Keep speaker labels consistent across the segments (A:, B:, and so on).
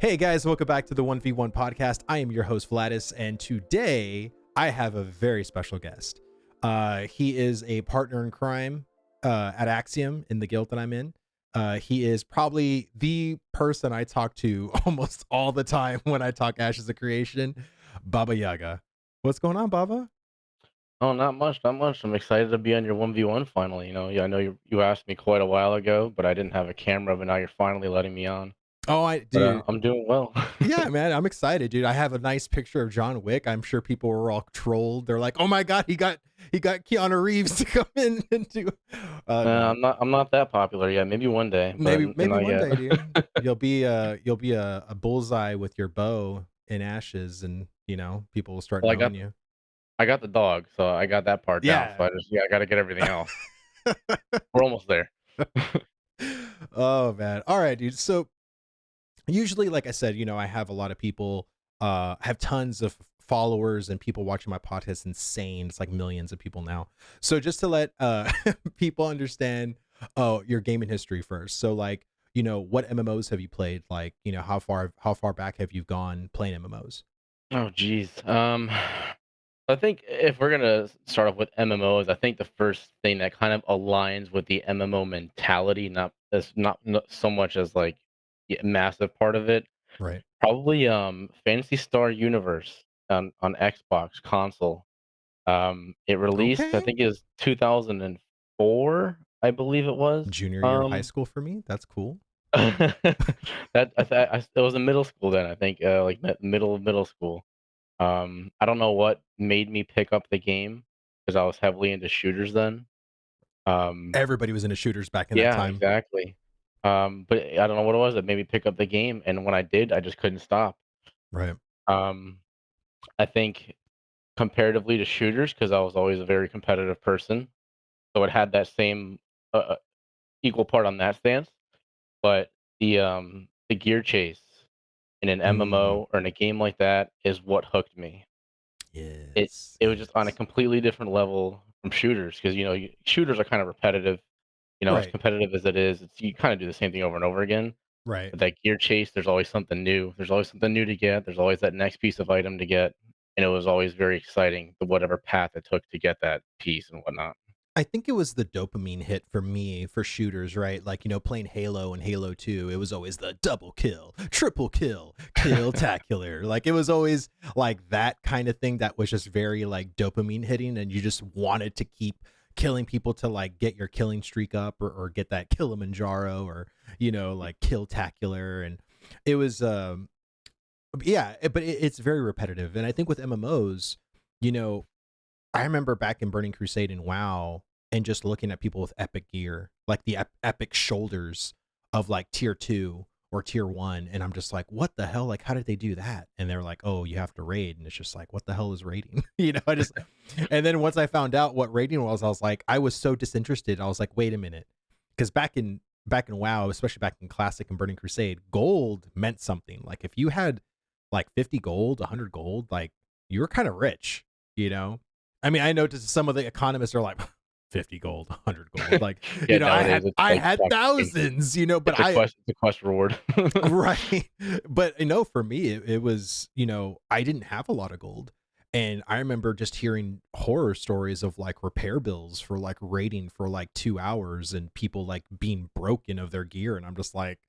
A: Hey guys, welcome back to the 1v1 podcast. I am your host, Vlhadus, and today I have a very special guest. He is a partner in crime at Axiom in the guild that I'm in. He is probably the person I talk to almost all the time when I talk Ashes of Creation, Babayaga. What's going on, Baba?
B: Oh, not much, not much. I'm excited to be on your 1v1 finally. Yeah, I know you asked me quite a while ago, but I didn't have a camera, but now you're finally letting me on.
A: Oh, I
B: But
A: dude.
B: I'm doing well.
A: Yeah, man, I'm excited, dude. I have a nice picture of John Wick. I'm sure people were all trolled. They're like, "Oh my god, he got Keanu Reeves to come in and do." No,
B: I'm not that popular yet. Maybe one day, but
A: maybe
B: not
A: one
B: yet.
A: day, dude. You'll be a bullseye with your bow in ashes, and people will start
B: Well,
A: knowing you.
B: I got the dog, so I got that part down. So
A: Yeah.
B: I got to get everything else. We're almost there.
A: Oh man. All right, dude. So usually, like I said, I have a lot of people, have tons of followers and people watching my podcast. Insane. It's like millions of people now. So just to let people understand your gaming history first. So like, what MMOs have you played? Like, how far back have you gone playing MMOs?
B: Oh, geez. I think if we're gonna start off with MMOs, I think the first thing that kind of aligns with the MMO mentality, not so much as like a massive part of it.
A: Right.
B: Probably, Phantasy Star Universe on Xbox console. It released, I
A: Okay.
B: think it was 2004, I believe it was.
A: Junior year of high
B: Um,
A: school for me. That's cool.
B: that it was in middle school then, I think, like middle of middle school. I don't know what made me pick up the game because I was heavily into shooters then. Um,
A: Everybody was into shooters back in that
B: yeah,
A: time.
B: exactly. But I don't know what it was that made me pick up the game, and when I did, I just couldn't stop.
A: Right.
B: Um, I think comparatively to shooters, because I was always a very competitive person, so it had that same equal part on that stance. But the gear chase in an
A: Mm,
B: MMO or in a game like that is what hooked me. It
A: yes.
B: it was just on a
A: Yes.
B: completely different level from shooters because shooters are kind of repetitive. As
A: Right.
B: competitive as it is, you kind of do the same thing over and over again.
A: Right.
B: But that gear chase, there's always something new. There's always something new to get. There's always that next piece of item to get, and it was always very exciting. The whatever path it took to get that piece and whatnot.
A: I think it was the dopamine hit for me for shooters, right? Like, playing Halo and Halo 2, it was always the double kill, triple kill, kill tacular. Like, it was always like that kind of thing that was just very like dopamine hitting, and you just wanted to keep killing people to like get your killing streak up, or get that Kilimanjaro, or, like kill tacular. And it was, yeah, it's very repetitive. And I think with MMOs, you know, I remember back in Burning Crusade and WoW, and just looking at people with epic gear, like the epic shoulders of like tier 2 or tier 1, and I'm just like, what the hell? Like, how did they do that? And they're like, oh, you have to raid, and it's just like, what the hell is raiding? I just, and then once I found out what raiding was, I was like, I was so disinterested. I was like, wait a minute, because back in WoW, especially back in Classic and Burning Crusade, gold meant something. Like if you had like 50 gold, 100 gold, like you were kind of rich, you know? I mean, I know some of the economists are like 50 gold, 100 gold. Like,
B: Yeah,
A: I
B: nowadays
A: had
B: it's
A: I
B: like
A: had
B: fucking,
A: thousands, but I
B: it's a quest reward.
A: right. But for me it was, I didn't have a lot of gold. And I remember just hearing horror stories of like repair bills for like raiding for like 2 hours, and people like being broken of their gear, and I'm just like,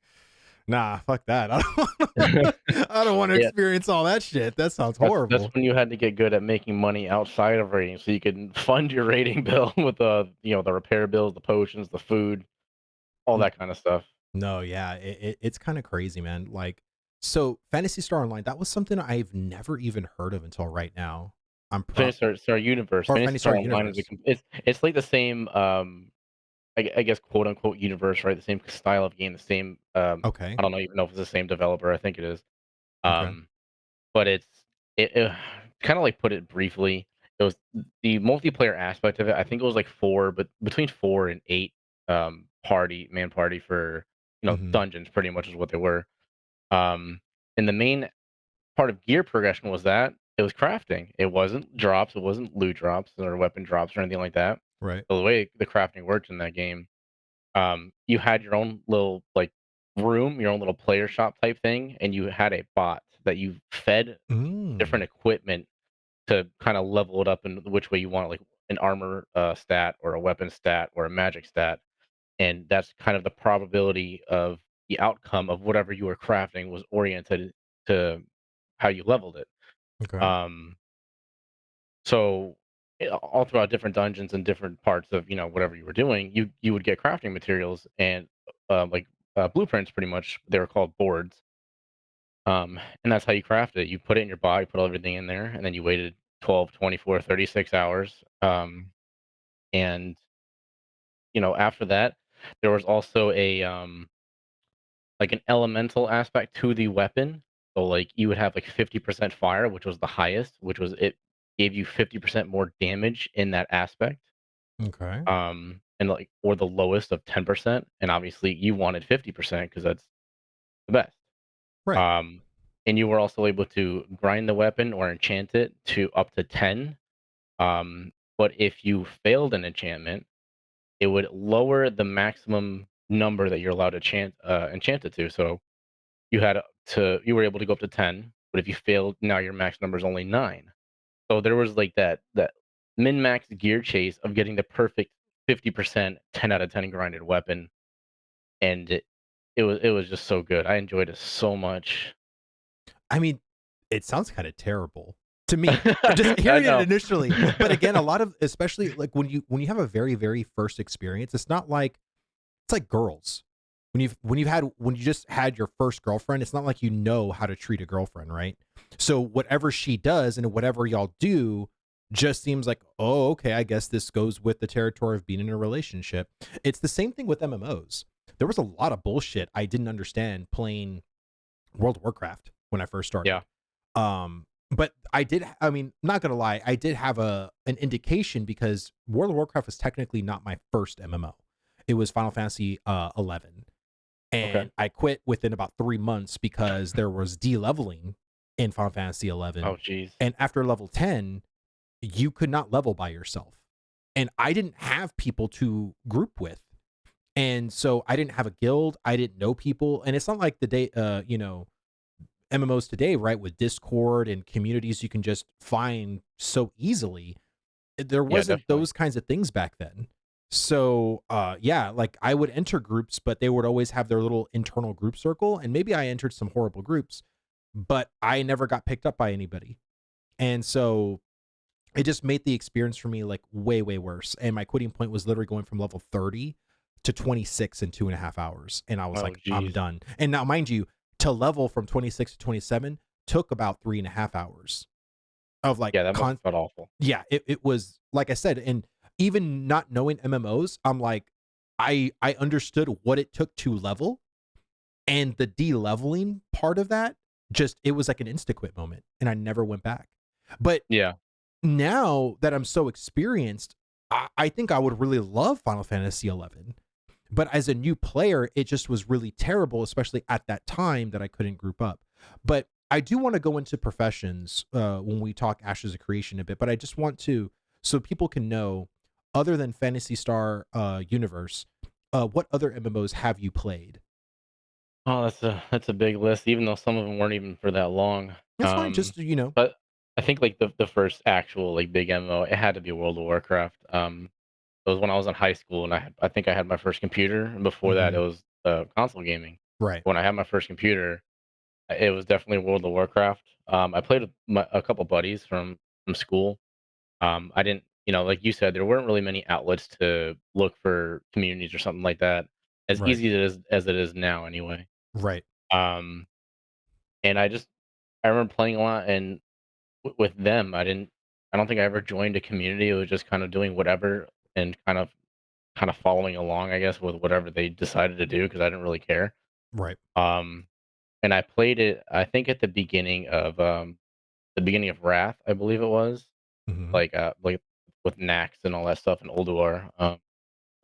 A: nah, fuck that. I don't want to
B: Yeah,
A: experience all that shit. That sounds
B: that's
A: horrible.
B: when you had to get good at making money outside of raiding, so you could fund your raiding bill with the repair bills, the potions, the food, all that kind of stuff.
A: No, yeah, it's kind of crazy, man. Like, so Fantasy Star Online, that was something I've never even heard of until right now. I'm pro
B: Phantasy Star Universe.
A: or
B: Phantasy
A: Fantasy Star
B: Star Online is
A: Universe.
B: it's like the same, I guess, quote unquote universe, right? The same style of game, the same.
A: Okay,
B: I don't know even know if it's the same developer. I think it is.
A: okay,
B: Um, but it kind of like put it briefly. It was the multiplayer aspect of it. I think it was like four, but between 4 and 8 party for
A: hmm,
B: dungeons. Pretty much is what they were. Um, and the main part of gear progression was that it was crafting. It wasn't drops. It wasn't loot drops or weapon drops or anything like that.
A: right,
B: So the way the crafting worked in that game, you had your own little like room, your own little player shop type thing, and you had a bot that you fed different
A: Mm.
B: equipment to kind of level it up in which way you want, like an armor stat or a weapon stat or a magic stat, and that's kind of the probability of the outcome of whatever you were crafting was oriented to how you leveled it.
A: Okay.
B: Um, so all throughout different dungeons and different parts of whatever you were doing, you would get crafting materials and like blueprints. Pretty much, they were called boards. And that's how you craft it. You put it in your bot, you put everything in there, and then you waited 12, 24, 36 hours. And after that, there was also a like an elemental aspect to the weapon. So like you would have like 50% fire, which was the highest, which was it gave you 50% more damage in that aspect.
A: Okay.
B: And like or the lowest of 10%. And obviously you wanted 50% because that's the best.
A: Right.
B: Um, and you were also able to grind the weapon or enchant it to up to 10. But if you failed an enchantment, it would lower the maximum number that you're allowed to enchant it to. So you were able to go up to 10, but if you failed, now your max number is only 9. So there was like that min max gear chase of getting the perfect 50% 10 out of 10 grinded weapon, and it was just so good. I enjoyed it so much.
A: I mean, it sounds kind of terrible to me. Just
B: I
A: hearing it
B: know.
A: initially, but again, a lot of especially like when you have a very very first experience, it's not like it's like girls. When you just had your first girlfriend, it's not like you know how to treat a girlfriend, right? So whatever she does and whatever y'all do just seems like, oh, okay, I guess this goes with the territory of being in a relationship. It's the same thing with MMOs. There was a lot of bullshit I didn't understand playing World of Warcraft when I first
B: Yeah.
A: started. But I mean, not gonna lie, I did have an indication because World of Warcraft was technically not my first MMO. It was Final Fantasy 11,
B: Okay.
A: and I quit within about 3 months because there was de-leveling in Final Fantasy 11,
B: Oh, jeez.
A: and after level 10, you could not level by yourself, and I didn't have people to group with, and so I didn't have a guild, I didn't know people, and it's not like the day, MMOs today, right, with Discord and communities you can just find so easily. There
B: Yeah,
A: wasn't
B: definitely.
A: those kinds of things back then. So, yeah, like I would enter groups, but they would always have their little internal group circle. And maybe I entered some horrible groups, but I never got picked up by anybody. And so it just made the experience for me like way, way worse. And my quitting point was literally going from level 30 to 26 in 2.5 hours. And I was
B: Oh,
A: like, I'm
B: jeez.
A: done. And now, mind you, to level from 26 to 27 took about 3.5 hours of like
B: Yeah, that must have felt awful.
A: yeah, it was like I said, and even not knowing MMOs, I'm like, I understood what it took to level, and the de-leveling part of that, just it was like an insta quit moment, and I never went back. But
B: Yeah.
A: now that I'm so experienced, I think I would really love Final Fantasy 11. But as a new player, it just was really terrible, especially at that time that I couldn't group up. But I do want to go into professions when we talk Ashes of Creation a bit. But I just want to, so people can know, other than Fantasy Star Universe, what other MMOs have you played?
B: Oh, that's a big list, even though some of them weren't even for that long.
A: That's fine. Just
B: But I think like the first actual like big MMO, it had to be World of Warcraft. It was when I was in high school, and I think I had my first computer, and before that, it
A: mhm,
B: was console gaming.
A: right,
B: When I had my first computer, it was definitely World of Warcraft. I played with a couple buddies from school. I didn't, like you said, there weren't really many outlets to look for communities or something like that. As
A: right,
B: easy as it is now, anyway.
A: right,
B: Um, and I remember playing a lot, and with them, I don't think I ever joined a community. It was just kind of doing whatever and kind of following along, I guess, with whatever they decided to do because I didn't really care.
A: right.
B: Um, and I played it, I think, at the beginning of Wrath, I believe it was,
A: Hmm.
B: like with Nax and all that stuff in Ulduar. I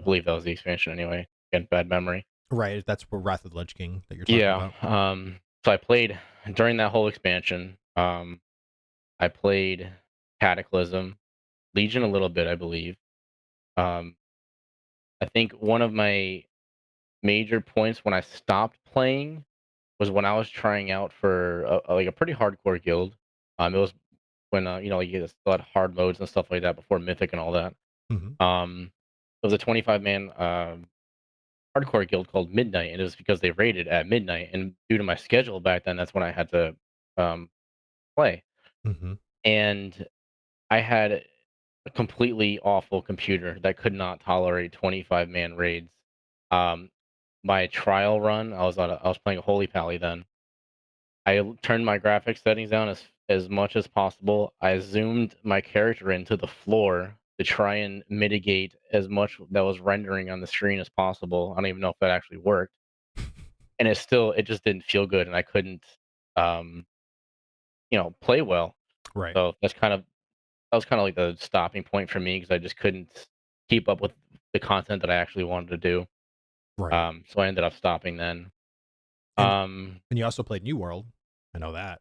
B: believe that was the expansion anyway. Again, bad memory.
A: Right. That's where Wrath of the Lich King that you're talking
B: Yeah.
A: about.
B: So I played during that whole expansion. I played Cataclysm, Legion a little bit, I believe. Um, I think one of my major points when I stopped playing was when I was trying out for like a pretty hardcore guild. It was when you still had hard modes and stuff like that before Mythic and all that.
A: Hmm.
B: It was a 25 man hardcore guild called Midnight, and it was because they raided at midnight. And due to my schedule back then, that's when I had to um, play.
A: Hmm.
B: And I had a completely awful computer that could not tolerate 25 man raids. Um, my trial run, I was playing a Holy Pally then. Turned my graphics settings down as much as possible. I zoomed my character into the floor to try and mitigate as much that was rendering on the screen as possible. I don't even know if that actually worked. And it just didn't feel good, and I couldn't, um, play well.
A: Right.
B: So that was kind of like the stopping point for me because I just couldn't keep up with the content that I actually wanted to do.
A: Right.
B: So I ended up stopping then.
A: And
B: Um,
A: and you also played New World. I know that.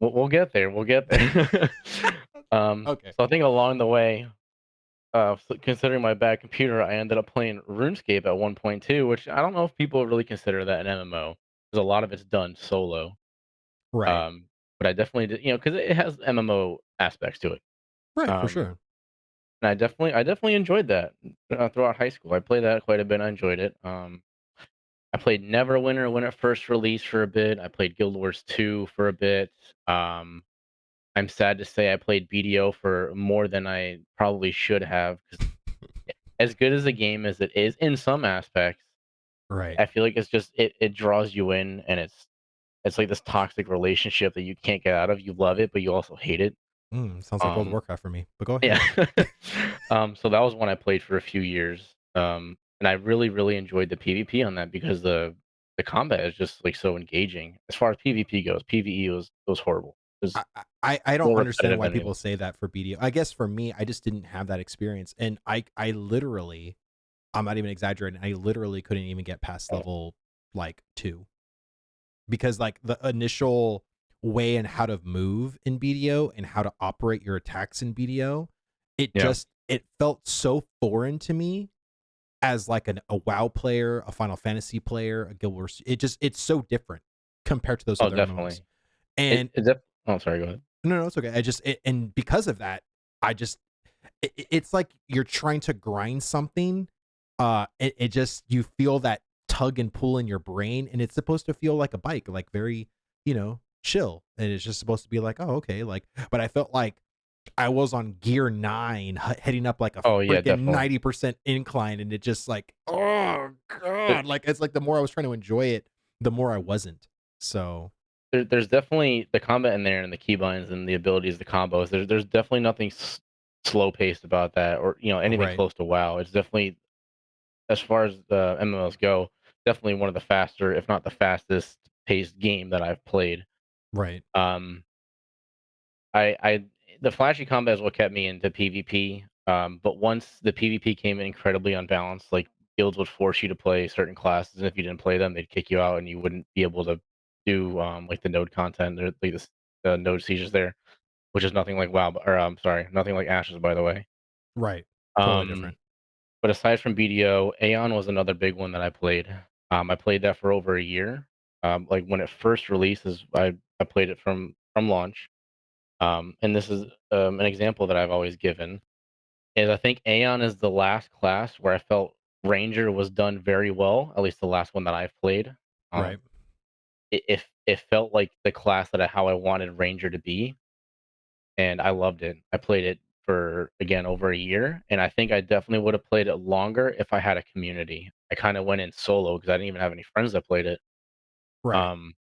B: we'll get there. We'll get there.
A: Okay.
B: So I think along the way, considering my bad computer, I ended up playing RuneScape at 1.2, which I don't know if people really consider that an MMO because a lot of it's done solo.
A: Right.
B: Um, but I definitely did, because it has MMO aspects to it.
A: Right. For
B: Um,
A: sure.
B: and I definitely enjoyed that throughout high school. I played that quite a bit. I enjoyed it. I played Neverwinter when it first released for a bit. I played Guild Wars 2 for a bit. Um, I'm sad to say I played BDO for more than I probably should have. 'Cause as good as a game as it is in some aspects,
A: Right.
B: I feel like it draws you in, and it's like this toxic relationship that you can't get out of. You love it, but you also hate it.
A: Sounds like World of
B: Um,
A: Warcraft for me. But go
B: yeah.
A: ahead.
B: So that was one I played for a few years. And I really, really enjoyed the PvP on that because the combat is just like so engaging. As far as PvP goes, PvE was horrible. It was
A: I don't
B: more
A: understand
B: repetitive
A: why
B: than
A: people
B: anything.
A: say that for BDO. I guess for me, I just didn't have that experience, and I literally, I'm not even exaggerating. I literally couldn't even get past level like 2 because like the initial way and how to move in BDO and how to operate your attacks in BDO,
B: Yeah.
A: it felt so foreign to me as like a WoW player, a Final Fantasy player, a Guild Wars. It's so different compared to those
B: Oh,
A: other MMOs.
B: definitely.
A: And
B: Oh, sorry. Go ahead.
A: no, no, it's okay. And because of that, I just it's like you're trying to grind something. It just you feel that tug and pull in your brain, and it's supposed to feel like a bike, like very chill, and it's just supposed to be like, oh, okay, like. But I felt like I was on gear 9, heading up like a
B: Oh yeah,
A: freaking
B: definitely.
A: 90% incline, and it just like, oh
B: There,
A: god, like it's like the more I was trying to enjoy it, the more I wasn't. So
B: there's definitely the combat in there and the keybinds and the abilities, the combos. There's definitely nothing slow paced about that, or anything
A: right,
B: close to WoW. It's definitely, as far as the MMOs go, definitely one of the faster, if not the fastest paced game that I've played.
A: right,
B: Um, I the flashy combat is what kept me into PvP. But once the PvP came in incredibly unbalanced, like guilds would force you to play certain classes, and if you didn't play them, they'd kick you out, and you wouldn't be able to do like the node content or like the node sieges there, which is nothing like WoW, or sorry, nothing like Ashes, by the way.
A: right, totally
B: Um,
A: different.
B: but aside from BDO, Aeon was another big one that I played. I played that for over a year. Like when it first releases, I played it from launch. And this is an example that I've always given is I think Aeon is the last class where I felt Ranger was done very well. At least the last one that I've played.
A: Right,
B: Um, it felt like the class how I wanted Ranger to be, and I loved it. I played it for again over a year, and I think I definitely would have played it longer if I had a community. I kind of went in solo because I didn't even have any friends that played it.
A: right.
B: Um,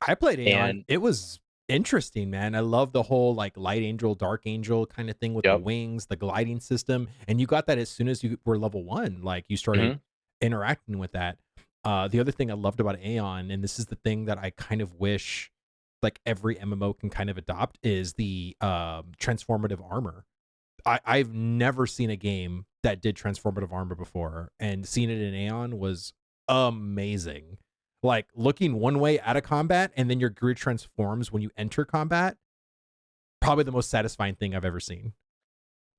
A: I played Aeon.
B: and
A: It was interesting, man. I love the whole like light angel, dark angel kind of thing with the
B: yep.
A: wings, the gliding system, and you got that as soon as you were level 1. Like you started
B: Hmm.
A: interacting with that. The other thing I loved about Aeon, and this is the thing that I kind of wish like every MMO can kind of adopt, is the transformative armor. I've never seen a game that did transformative armor before, and seeing it in Aeon was amazing. Like looking one way out of combat, and then your gear transforms when you enter combat. Probably the most satisfying thing I've ever seen.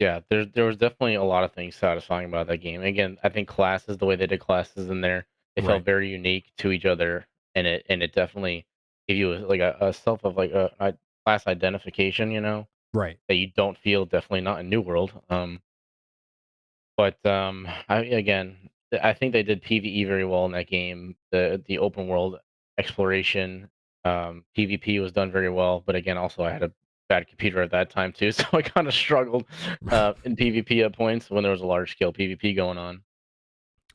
B: Yeah, there was definitely a lot of things satisfying about that game. Again, I think classes, the way they did classes in there, they felt
A: Right.
B: very unique to each other, and it definitely gave you like a self of like a class identification,
A: Right.
B: that you don't feel definitely not in New World. But I think they did PvE very well in that game. The open world exploration, PvP was done very well. But again, also I had a bad computer at that time too, so I kind of struggled in PvP at points when there was a large scale PvP going on.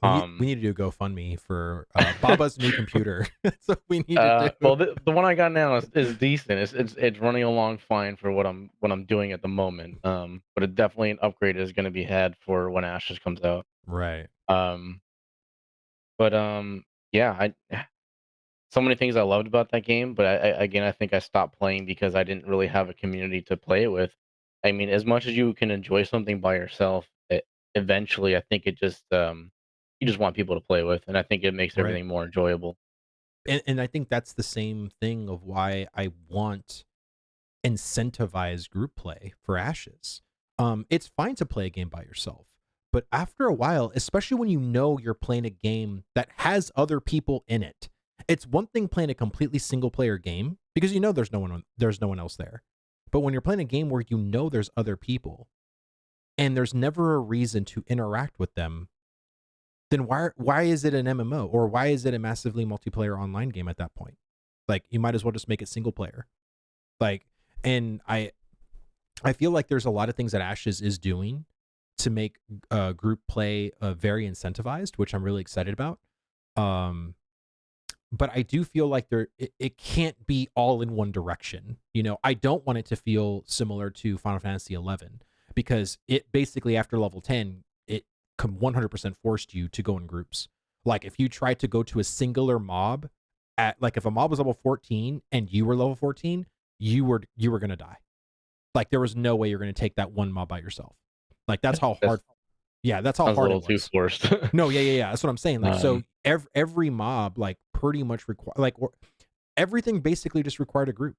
A: We
B: Um,
A: need to do a GoFundMe for Baba's new computer. That's what we need to do.
B: well, the one I got now is decent. It's running along fine for what I'm doing at the moment. But it definitely an upgrade is going to be had for when Ashes comes out.
A: Right.
B: Um, but yeah, I so many things I loved about that game, but again, I think I stopped playing because I didn't really have a community to play it with. I mean, as much as you can enjoy something by yourself, eventually, I think it just you just want people to play with, and I think it makes
A: Right.
B: everything more enjoyable.
A: And I think that's the same thing of why I want incentivized group play for Ashes. It's fine to play a game by yourself, but after a while, especially when you know you're playing a game that has other people in it, it's one thing playing a completely single player game because you know there's no one else there. But when you're playing a game where you know there's other people and there's never a reason to interact with them, then why is it an MMO or why is it a massively multiplayer online game at that point? Like you might as well just make it single player. Like and I feel like there's a lot of things that Ashes is doing to make group play very incentivized, which I'm really excited about. Um, but I do feel like it can't be all in one direction. You know, I don't want it to feel similar to Final Fantasy 11 because it basically after level 10 it 100% forced you to go in groups. Like if you tried to go to a singular mob at like if a mob was level 14 and you were level 14, you were going to die. Like there was no way you're going to take that one mob by yourself. Like that's how
B: That
A: hard. Yeah, that's how
B: sounds a
A: hard
B: little
A: it
B: too
A: was.
B: forced.
A: No, yeah. That's what I'm saying. Like so,
B: um,
A: every mob like pretty much require everything basically just required a group.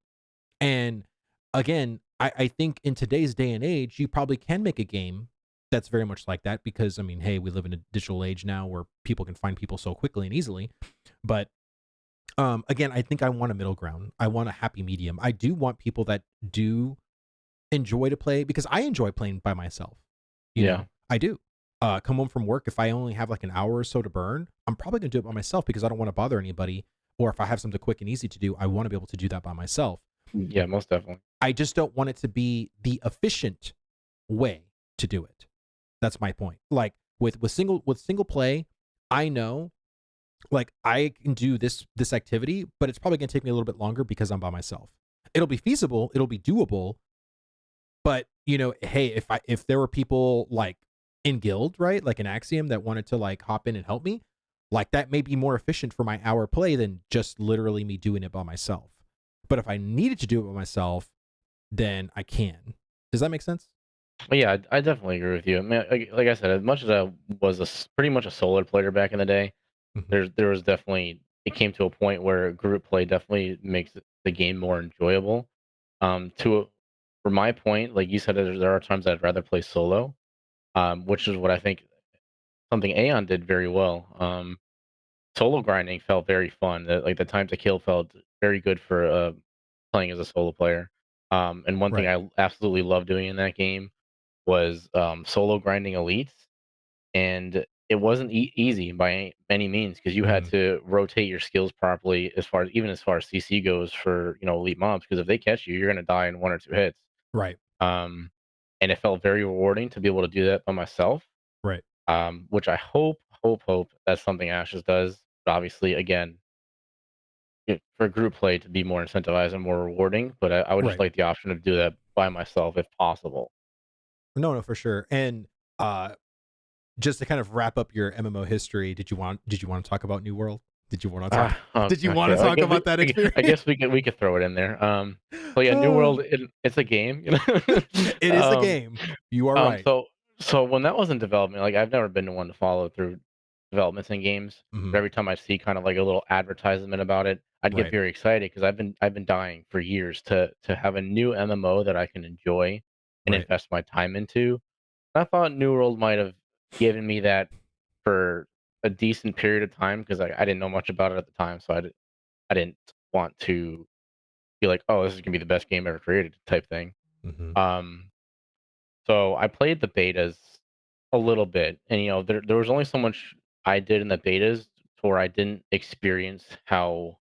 A: And again, I think in today's day and age, you probably can make a game that's very much like that because I mean, hey, we live in a digital age now where people can find people so quickly and easily. But again, I think I want a middle ground. I want a happy medium. I do want people that do enjoy to play because I enjoy playing by myself. You
B: yeah,
A: know, I do. Come home from work, if I only have like an hour or so to burn, I'm probably gonna do it by myself because I don't want to bother anybody. Or if I have something quick and easy to do, I want to be able to do that by myself.
B: yeah, most definitely.
A: I just don't want it to be the efficient way to do it. That's my point. Like with single play, I know like I can do this activity, but it's probably gonna take me a little bit longer because I'm by myself. It'll be feasible, it'll be doable, but you know, hey, if there were people like in guild, right, like an Axiom that wanted to like hop in and help me, like that may be more efficient for my hour play than just literally me doing it by myself. But if I needed to do it by myself, then I can. Does that make sense?
B: But yeah, I definitely agree with you. I mean, like I said, as much as I was pretty much a solo player back in the day,
A: Hmm.
B: there was definitely it came to a point where group play definitely makes the game more enjoyable. To for my point, like you said, there are times I'd rather play solo, which is what I think something Aeon did very well. Solo grinding felt very fun. Like the time to kill felt very good for playing as a solo player. And one thing
A: Right.
B: I absolutely love doing in that game was solo grinding elites, and it wasn't easy by any means because you had
A: Hmm.
B: to rotate your skills properly as far as CC goes for elite mobs because if they catch you, you're gonna die in one or two hits.
A: Right.
B: Um, and it felt very rewarding to be able to do that by myself.
A: Right.
B: Which I hope that's something Ashes does. But obviously, again, for group play to be more incentivized and more rewarding. But I would just
A: Right.
B: like the option to do that by myself if possible.
A: No, for sure. And uh just to kind of wrap up your MMO history, did you want to talk about New World? Did you want to talk did you want
B: Okay.
A: to talk about that
B: I
A: experience?
B: guess we could throw it in there. So yeah, New World, it's a game.
A: It is a
B: um,
A: game. You are
B: um,
A: right.
B: so so when that was in development, like I've never been the one to follow through developments in games.
A: Mhm.
B: But every time I see kind of like a little advertisement about it, I'd get
A: Right.
B: very excited because I've been dying for years to have a new MMO that I can enjoy and
A: Right.
B: invest my time into. I thought New World might have given me that for a decent period of time because I didn't know much about it at the time, so I didn't want to be like, "Oh, this is gonna be the best game ever created," type thing.
A: Hmm.
B: Um, so I played the betas a little bit, and there was only so much I did in the betas to where I didn't experience how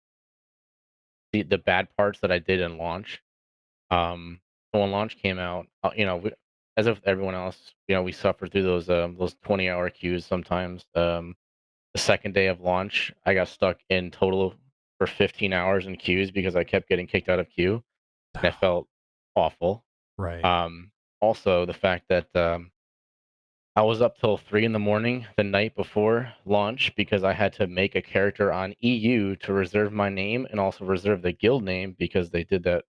B: the bad parts that I did in launch. So when launch came out, as if everyone else, we suffered through those 20-hour queues sometimes. The second day of launch, I got stuck in total for 15 hours in queues because I kept getting kicked out of queue, and it felt awful.
A: Right.
B: Um, Also, the fact that I was up till 3 in the morning the night before launch because I had to make a character on EU to reserve my name and also reserve the guild name because they did that,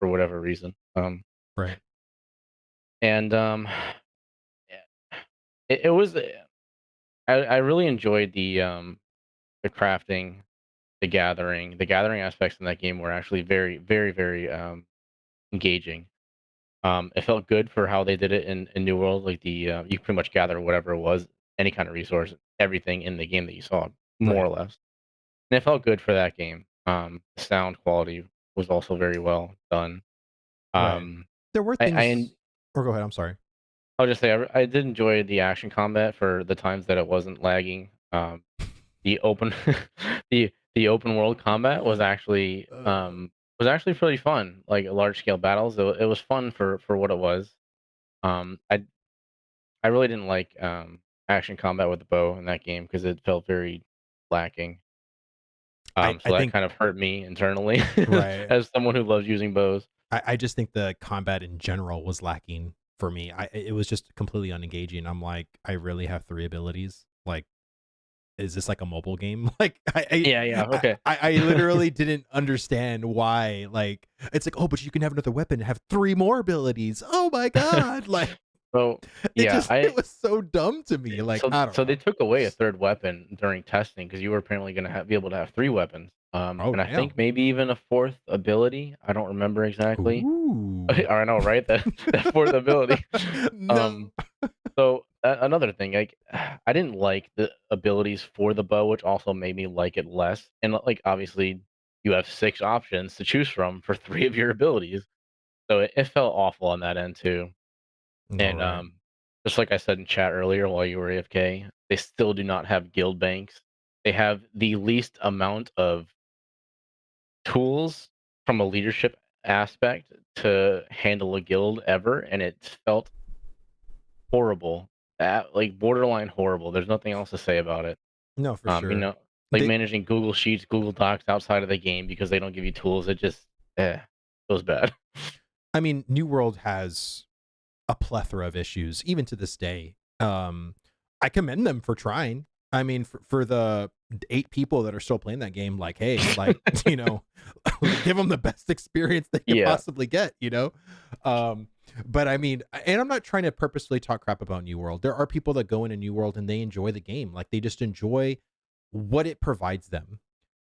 B: for whatever reason.
A: Right.
B: And it was I really enjoyed the crafting, the gathering aspects in that game were actually very, very, very engaging. It felt good for how they did it in New World. Like you pretty much gather whatever it was, any kind of resource, everything in the game that you saw, more
A: Right.
B: or less. And it felt good for that game. Sound quality was also very well done.
A: Right.
B: Um,
A: There were
B: I
A: things. Or go ahead. I'm sorry.
B: I'll just say I did enjoy the action combat for the times that it wasn't lagging. The open the open world combat was actually pretty fun. Like large scale battles, it was fun for what it was. Um, I I really didn't like action combat with the bow in that game because it felt very lacking.
A: I
B: So that
A: think
B: kind of hurt me internally
A: right.
B: as someone who loves using bows.
A: I just think the combat in general was lacking for me. It was just completely unengaging. I'm like, I really have three abilities. Like, is this like a mobile game? Like,
B: Yeah, yeah, okay.
A: I literally didn't understand why. Like, it's like, oh, but you can have another weapon and have three more abilities. Oh my god! Like,
B: So
A: it
B: yeah,
A: it was so dumb to me. Like, I don't
B: so they
A: know.
B: took away a third weapon during testing because you were apparently going to be able to have three weapons.
A: Oh
B: And I think
A: damn.
B: maybe even a fourth ability. I don't remember exactly.
A: Ooh.
B: I know, right? That fourth ability.
A: No.
B: Um, so another thing, like I didn't like the abilities for the bow, which also made me like it less. And like obviously, you have six options to choose from for three of your abilities, so it felt awful on that end too.
A: All
B: And
A: right.
B: just like I said in chat earlier while you were AFK, they still do not have guild banks. They have the least amount of tools from a leadership aspect to handle a guild ever, and it felt horrible. Like borderline horrible. There's nothing else to say about it.
A: No, for
B: You
A: sure.
B: know, like
A: They
B: managing Google Sheets, Google Docs outside of the game because they don't give you tools. It just, it was bad.
A: I mean, New World has a plethora of issues, even to this day. I commend them for trying. I mean, for the eight people that are still playing that game, like, hey, like, give them the best experience they can
B: Yeah,
A: possibly get, Um, but I mean, and I'm not trying to purposely talk crap about New World. There are people that go into New World and they enjoy the game, like they just enjoy what it provides them.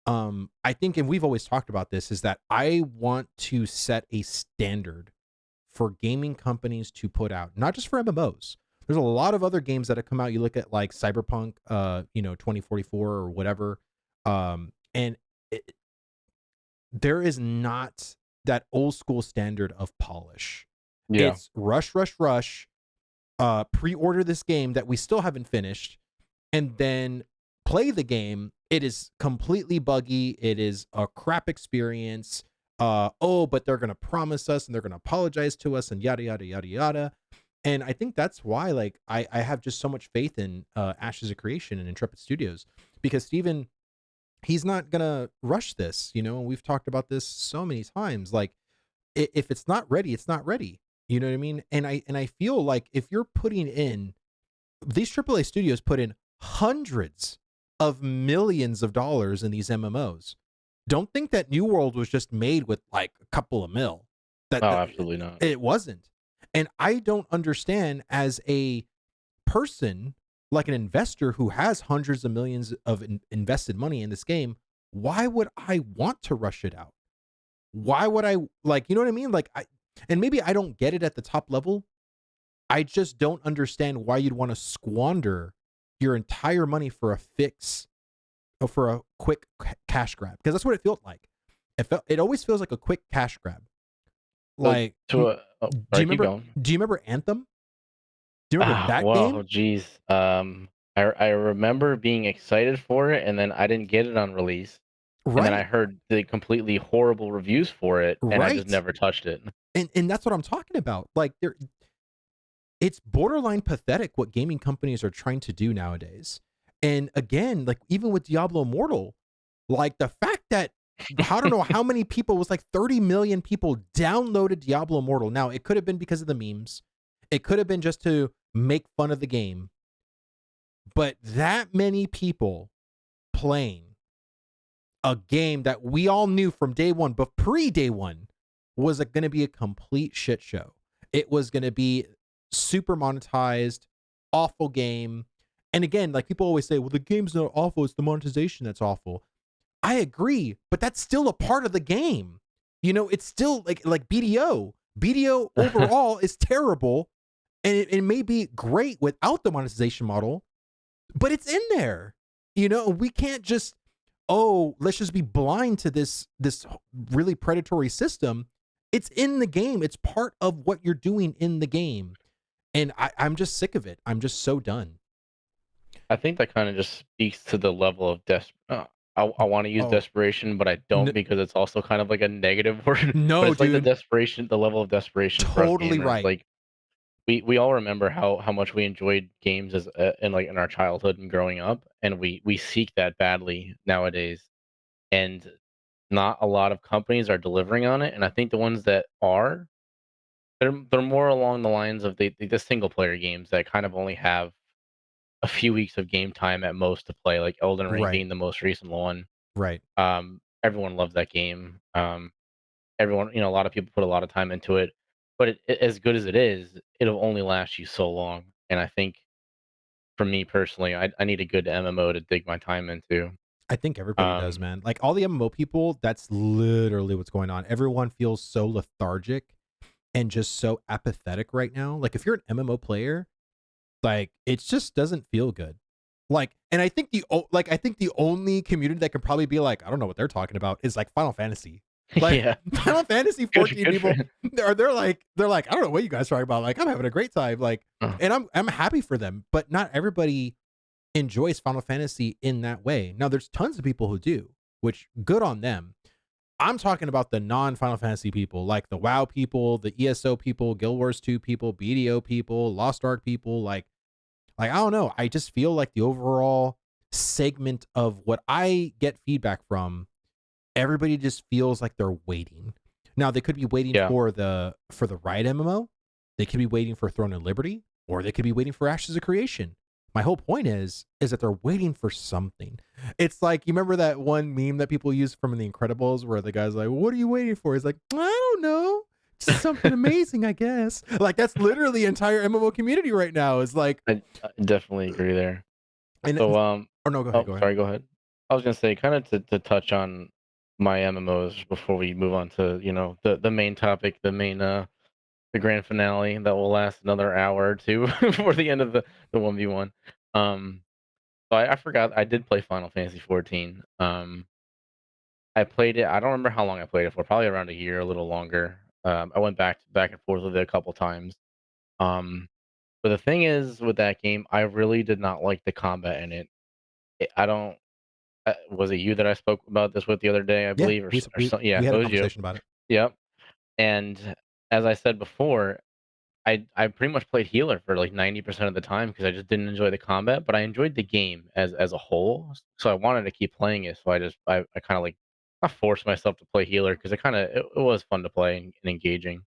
A: I think, and we've always talked about this, is that I want to set a standard for gaming companies to put out, not just for MMOs. There's a lot of other games that have come out. You look at like Cyberpunk, 2044 or whatever, and it, there is not that old school standard of polish.
B: yeah.
A: It's rush, rush, rush. Pre-order this game that we still haven't finished, and then play the game. It is completely buggy. It is a crap experience. Oh, but they're gonna promise us and they're gonna apologize to us and yada yada yada yada. And I think that's why, like, I have just so much faith in Ashes of Creation and Intrepid Studios, because Steven, he's not gonna rush this, and we've talked about this so many times. Like, if it's not ready, it's not ready. You know what I mean? And I feel like if you're putting in, these AAA studios put in hundreds of millions of dollars in these MMOs. Don't think that New World was just made with like a couple of mil.
B: Oh,
A: That
B: absolutely not.
A: it wasn't. And I don't understand, as a person, like an investor who has hundreds of millions of invested money in this game, why would I want to rush it out? Why would I, like, you know what I mean? Like, and maybe I don't get it at the top level, I just don't understand why you'd want to squander your entire money for a fix or for a quick cash grab, because that's what it felt like. It always feels like a quick cash grab.
B: So
A: Like,
B: to a oh,
A: do you
B: sorry, keep
A: remember?
B: going.
A: Do you remember Anthem? Do you remember that game?
B: Whoa, geez. I remember being excited for it, and then I didn't get it on release, and then I
A: Right,
B: heard the completely horrible reviews for it, and I just
A: right.
B: never touched it.
A: And that's what I'm talking about. Like, it's borderline pathetic what gaming companies are trying to do nowadays. And again, like even with Diablo Immortal, like the fact that I don't know how many people, it was like 30 million people downloaded Diablo Immortal. Now, it could have been because of the memes. It could have been just to make fun of the game. But that many people playing a game that we all knew from day one, but pre day one, was going to be a complete shit show. It was going to be super monetized, awful game. And again, like people always say, well, the game's not awful, it's the monetization that's awful. I agree, but that's still a part of the game. You know, it's still like BDO. BDO overall is terrible, and it may be great without the monetization model, but it's in there. You know, we can't just let's just be blind to this really predatory system. It's in the game. It's part of what you're doing in the game. And I'm just sick of it. I'm just so done.
B: I think that kind of just speaks to the level of I want to use
A: Oh,
B: desperation, but I don't
A: n-
B: because it's also kind of like a negative word. But
A: no,
B: it's like
A: dude.
B: the level of desperation for us
A: Totally
B: gamers.
A: right.
B: Like we all remember how much we enjoyed games as in our childhood and growing up, and we seek that badly nowadays. And not a lot of companies are delivering on it. And I think the ones that are, they're more along the lines of the single player games that kind of only have a few weeks of game time at most to play, like Elden Ring
A: Right.
B: being the most recent one.
A: Right.
B: Everyone loves that game. Everyone, a lot of people put a lot of time into it, but as good as it is, it'll only last you so long. And I think for me personally, I need a good MMO to dig my time into.
A: I think everybody does,
B: Um,
A: man. Like all the MMO people, that's literally what's going on. Everyone feels so lethargic and just so apathetic right now. Like if you're an MMO player, like it just doesn't feel good. Like, and I think I think the only community that can probably be like, I don't know what they're talking about, is like Final Fantasy. Like
B: yeah,
A: Final Fantasy
B: good,
A: 14
B: good for.
A: people, they're like, I don't know what you guys are talking about. Like I'm having a great time. Like, and I'm happy for them, but not everybody enjoys Final Fantasy in that way. Now there's tons of people who do, which good on them. I'm talking about the non-Final Fantasy people, like the WoW people, the ESO people, Guild Wars 2 people, BDO people, Lost Ark people, like I don't know. I just feel like the overall segment of what I get feedback from, everybody just feels like they're waiting. Now they could be waiting
B: Yeah,
A: for the right MMO, they could be waiting for Throne of Liberty, or they could be waiting for Ashes of Creation. My whole point is that they're waiting for something. It's like, you remember that one meme that people use from The Incredibles where the guy's like, "What are you waiting for?" He's like, "I don't know, just something amazing, I guess." Like that's literally the entire MMO community right now. Is like,
B: I definitely agree there.
A: and
B: So,
A: oh no, go ahead,
B: oh,
A: go ahead.
B: sorry, go ahead. I was gonna say, kind of to touch on my MMOs before we move on to the main topic, the grand finale that will last another hour or two before the end of the 1v1. Um, so I forgot I did play Final Fantasy 14. I played it. I don't remember how long I played it for. Probably around a year, a little longer. I went back and forth with it a couple times. Um, but the thing is with that game, I really did not like the combat in it. I don't. Was it you that I spoke about this with the other day? I
A: Yeah,
B: believe, or
A: we
B: so, yeah,
A: we
B: it
A: had a
B: was you.
A: conversation about it.
B: Yep. And as I said before, I pretty much played healer for like 90% of the time because I just didn't enjoy the combat, but I enjoyed the game as a whole. So I wanted to keep playing it. So I kind of like I forced myself to play healer because it was fun to play and engaging.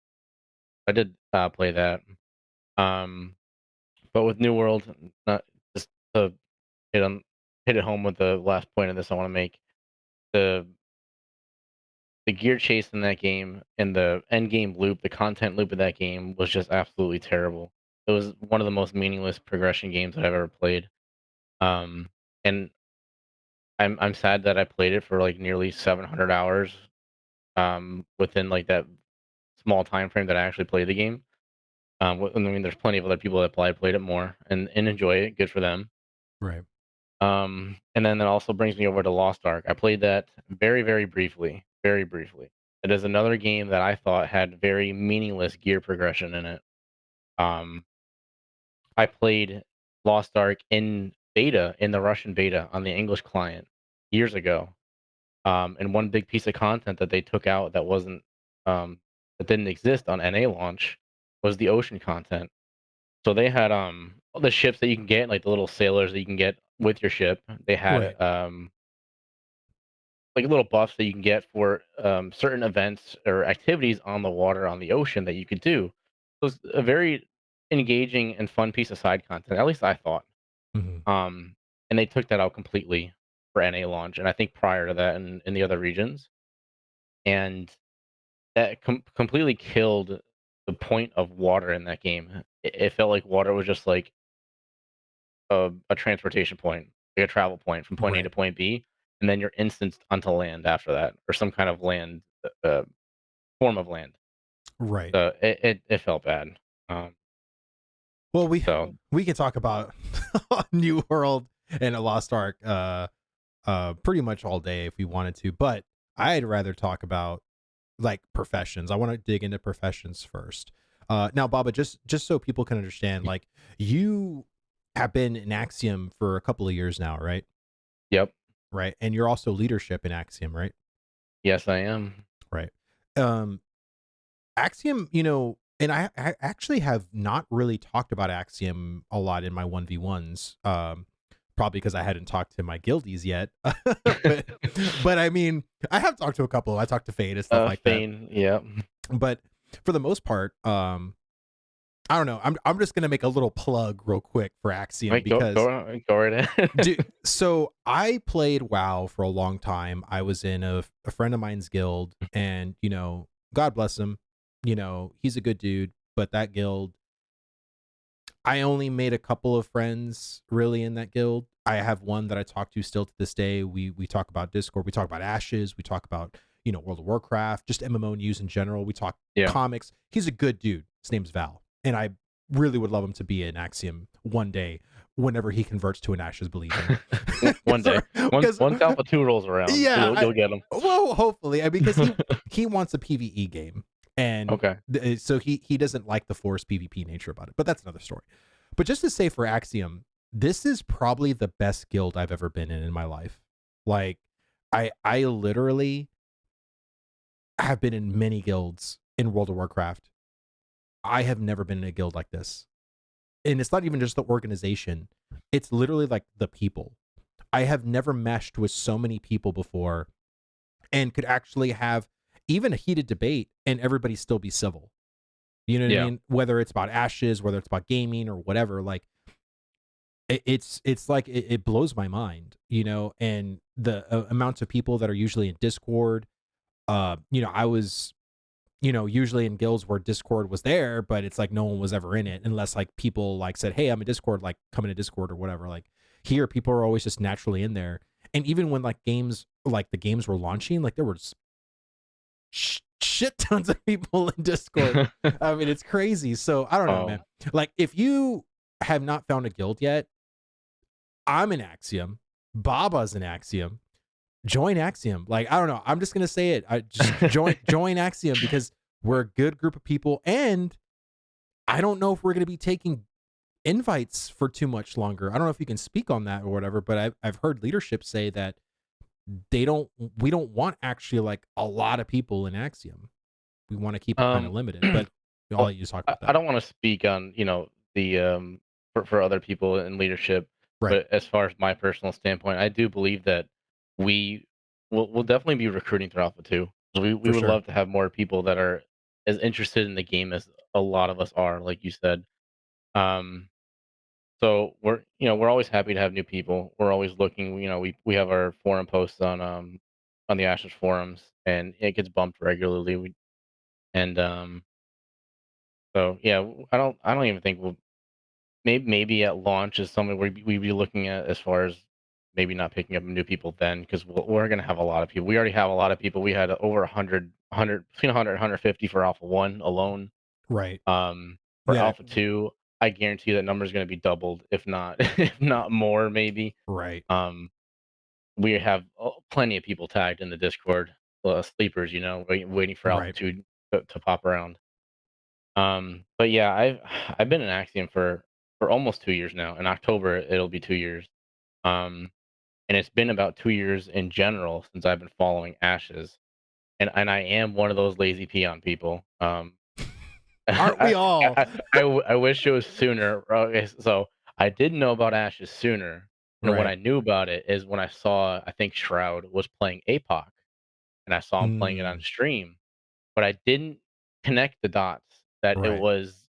B: I did play that. Um, but with New World, not just to hit on hit it home with the last point of this I want to make. The the gear chase in that game and the end game loop, the content loop of that game was just absolutely terrible. It was one of the most meaningless progression games that I've ever played. Um, and I'm sad that I played it for like nearly 700 hours within like that small time frame that I actually played the game. I mean, there's plenty of other people that played it more and enjoy it. Good for them.
A: Right.
B: And then that also brings me over to Lost Ark. I played that very, very briefly, very briefly. It is another game that I thought had very meaningless gear progression in it. Um, I played Lost Ark in beta, in the Russian beta on the English client years ago. And one big piece of content that they took out um, that didn't exist on NA launch was the ocean content. So they had all the ships that you can get, like the little sailors that you can get with your ship. They had
A: Right.
B: like little buffs that you can get for certain events or activities on the water, on the ocean that you could do. It was a very engaging and fun piece of side content. At least I thought.
A: Hmm.
B: Um, and they took that out completely for NA launch, and I think prior to that in the other regions, and that completely killed the point of water in that game. It felt like water was just like a transportation point, like a travel point from point A
A: Right.
B: to point B, and then you're instanced onto land after that, or some kind of land form of land.
A: Right.
B: So it felt bad. Um,
A: Well,
B: so
A: we can talk about New World and a Lost Ark pretty much all day if we wanted to, but I'd rather talk about like professions. I want to dig into professions first. Now, Baba, just so people can understand, like you have been in Axiom for a couple of years now, right?
B: yep,
A: Right, and you're also leadership in Axiom, right?
B: yes, I am.
A: Right. Um, Axiom, and I actually have not really talked about Axiom a lot in my 1v1s. Probably because I hadn't talked to my guildies yet. but I mean, I have talked to a couple. I talked to Fade and stuff like that.
B: Fane, yeah.
A: But for the most part, I don't know. I'm just gonna make a little plug real quick for Axiom
B: Like go
A: because
B: go right ahead.
A: so I played WoW for a long time. I was in a friend of mine's guild, and God bless him. He's a good dude, but that guild, I only made a couple of friends really in that guild. I have one that I talk to still to this day. We talk about Discord, we talk about Ashes, we talk about World of Warcraft, just MMO news in general. We talk
B: Yeah,
A: comics. He's a good dude. His name's Val, and I really would love him to be an Axiom one day whenever he converts to an Ashes believer.
B: one day,
A: Because
B: once Alpha 2 rolls around,
A: yeah,
B: you'll get them.
A: well, hopefully, because he wants a PVE game, and
B: Okay.
A: so he doesn't like the forced PvP nature about it. But that's another story. But just to say for Axiom, this is probably the best guild I've ever been in my life. Like, I literally have been in many guilds in World of Warcraft. I have never been in a guild like this, and it's not even just the organization; it's literally like the people. I have never meshed with so many people before and could actually have even a heated debate and everybody still be civil. You know what I
B: Yeah.
A: mean? Whether it's about Ashes, whether it's about gaming or whatever, like it's like it blows my mind, and the amounts of people that are usually in Discord. I was, usually in guilds where Discord was there, but it's like no one was ever in it unless like people like said, "Hey, I'm in Discord," like come into Discord or whatever. Like here, people are always just naturally in there. And even when like the games were launching, like there was shit tons of people in Discord. I mean, it's crazy. So I don't know, man.
B: Oh,
A: Like if you have not found a guild yet, I'm an Axiom. Baba's an Axiom. Join Axiom. Like I don't know. I'm just gonna say it. I just join Axiom because we're a good group of people, and I don't know if we're gonna be taking invites for too much longer. I don't know if you can speak on that or whatever, but I've heard leadership say that they don't we don't want actually like a lot of people in Axiom. We want to keep it kind of
B: um,
A: limited. But I'll
B: well,
A: let you talk
B: I
A: about
B: I
A: that.
B: don't wanna speak on, the, for other people in leadership,
A: Right.
B: but as far as my personal standpoint, I do believe that we will definitely be recruiting through Alpha 2. We
A: For
B: would
A: sure.
B: love to have more people that are as interested in the game as a lot of us are, like you said. Um, so we're always happy to have new people. We're always looking, we have our forum posts on the Ashes forums, and it gets bumped regularly. And, so, yeah, I don't even think we'll maybe at launch is something we'd be looking at as far as maybe not picking up new people then, because we're gonna have a lot of people. We already have a lot of people. We had over 100, between 100 and 150 for Alpha 1 alone.
A: Right.
B: For
A: Yeah.
B: Alpha 2, I guarantee that number is gonna be doubled, if not if not more, maybe.
A: Right.
B: Um, we have, plenty of people tagged in the Discord, sleepers, waiting for Alpha
A: Right.
B: 2 to pop around. But yeah, I've been in Axiom for almost 2 years now. In October, it'll be 2 years. Um, and it's been about 2 years in general since I've been following Ashes, and I am one of those lazy peon people.
A: Aren't we
B: I
A: all?
B: I wish it was sooner. Okay, so I didn't know about Ashes sooner, and when
A: Right.
B: I knew about it is when I saw, I think Shroud was playing APOC, and I saw him playing it on
A: Mm,
B: stream, but I didn't connect the dots that it
A: right.
B: was,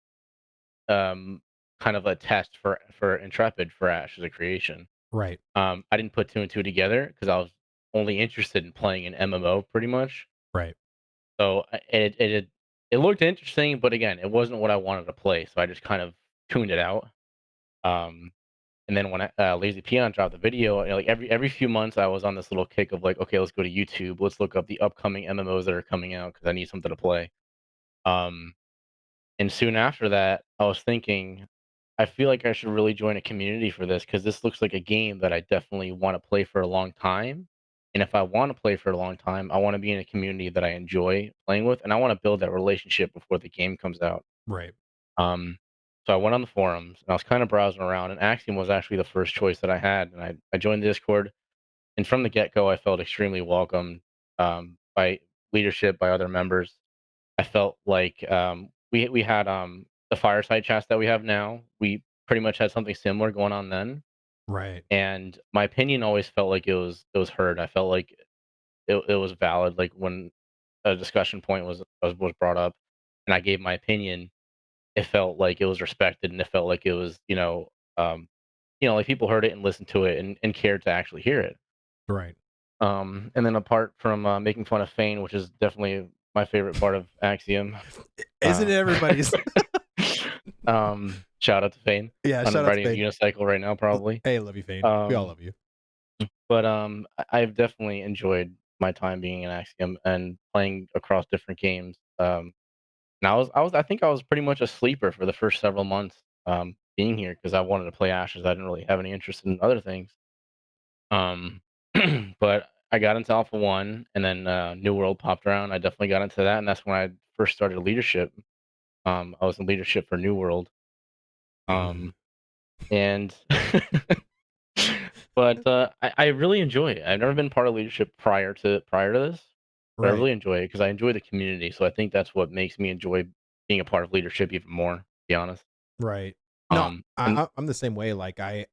B: um, kind of a test for Intrepid for Ashes of Creation.
A: Right.
B: I didn't put 2 and 2 together because I was only interested in playing an MMO pretty much.
A: Right.
B: So, it looked interesting, but again, it wasn't what I wanted to play, so I just kind of tuned it out. Um, and then when Lazy Peon dropped the video, like every few months, I was on this little kick of like, okay, let's go to YouTube, let's look up the upcoming MMOs that are coming out because I need something to play. Um, and soon after that, I was thinking, I feel like I should really join a community for this because this looks like a game that I definitely want to play for a long time. And if I want to play for a long time, I want to be in a community that I enjoy playing with, and I want to build that relationship before the game comes out.
A: Right.
B: Um, so I went on the forums and I was kind of browsing around, and Axiom was actually the first choice that I had, and I joined the Discord. And from the get go, I felt extremely welcomed, by leadership, by other members. I felt like, we had, the fireside chats that we have now. We pretty much had something similar going on then,
A: Right.
B: and my opinion always felt like it was heard. I felt like it was valid. Like when a discussion point was brought up, and I gave my opinion, it felt like it was respected, and it felt like it was, like people heard it and listened to it and cared to actually hear it.
A: Right.
B: And then apart from, making fun of Fane, which is definitely my favorite part of Axiom.
A: Isn't
B: Uh,
A: it everybody's?
B: shout out to Fane.
A: Yeah. Shout
B: I'm
A: out to
B: riding a
A: Fane.
B: unicycle right now, probably.
A: Hey, love you, Fane. We all
B: Um,
A: love you.
B: but I've definitely enjoyed my time being in Axiom and playing across different games. And I think I was pretty much a sleeper for the first several months, being here because I wanted to play Ashes. I didn't really have any interest in other things. Um, but I got into Alpha One, and then New World popped around. I definitely got into that, and that's when I first started leadership. I was in leadership for New World.
A: Mm.
B: Um, and but I really enjoy it. I've never been part of leadership prior to this, but I
A: Right.
B: really enjoy it because I enjoy the community. So I think that's what makes me enjoy being a part of leadership even more. To be honest.
A: Right. No,
B: And
A: I'm the same way. Like I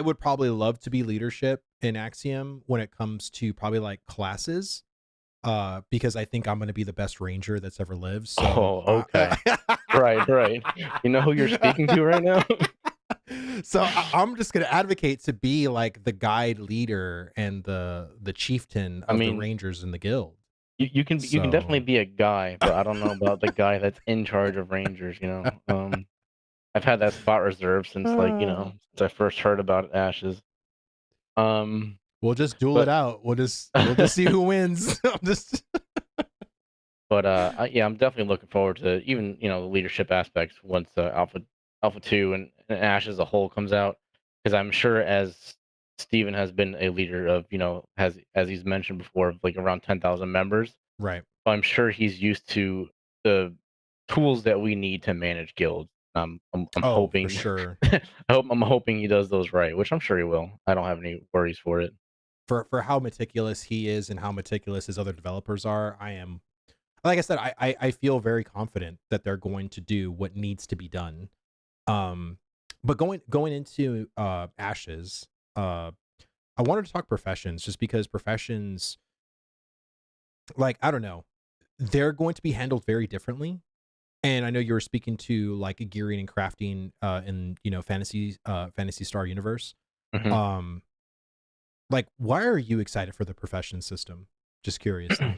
A: would probably love to be leadership in Axiom when it comes to probably like classes. Because I think I'm gonna be the best ranger that's ever lived. So
B: oh, okay, right, right. You know who you're speaking to right now?
A: I'm just gonna advocate to be like the guide leader and the chieftain
B: I
A: of the
B: mean,
A: rangers in the guild.
B: you can definitely
A: So
B: be a guy, but I don't know about the guy that's in charge of Rangers. I've had that spot reserved since
A: uh,
B: since I first heard about Ashes. Um,
A: we'll just duel it
B: but
A: out. We'll just see who wins. I'm just
B: yeah, I'm definitely looking forward to even the leadership aspects once Alpha 2 and Ash as a whole comes out, because I'm sure as Steven has been a leader of has as he's mentioned before of like around 10,000 members.
A: right.
B: So I'm sure he's used to the tools that we need to manage guilds. I'm
A: Oh, for
B: hoping
A: sure.
B: I'm hoping he does those right, which I'm sure he will. I don't have any worries for it.
A: For how meticulous he is and how meticulous his other developers are, I am like I said, I feel very confident that they're going to do what needs to be done. Um, but going into Ashes, I wanted to talk professions just because professions, like I don't know, they're going to be handled very differently. And I know you were speaking to like gearing and crafting in Fantasy Star Universe.
B: Mhm.
A: Um, like why are you excited for the profession system? Just curiously.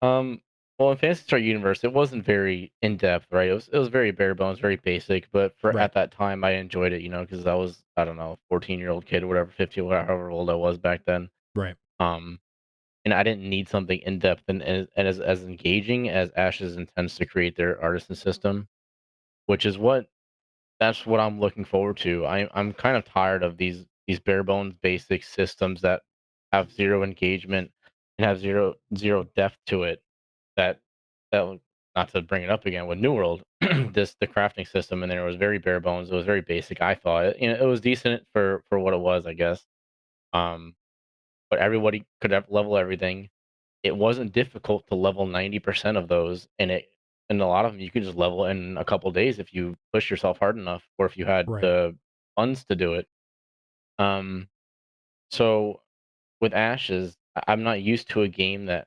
B: Um, well, in Fantasy Star Universe, it wasn't very in depth, right? It was very bare bones, very basic. But for
A: Right.
B: at that time, I enjoyed it, because I was, I don't know, 14-year-old kid or whatever, 15, however old I was back then.
A: Right.
B: Um, and I didn't need something in depth and as engaging as Ashes intends to create their artisan system. which is that's what I'm looking forward to. I'm kind of tired of these bare bones basic systems that have zero engagement and have zero depth to it. That not to bring it up again with New World, the crafting system in there was very bare bones. It was very basic. I thought it was decent for what it was, I guess. Um, but everybody could level everything. It wasn't difficult to level 90% of those, and a lot of them you could just level in a couple days if you push yourself hard enough, or if you had
A: Right.
B: the funds to do it. Um, so with Ashes, I'm not used to a game that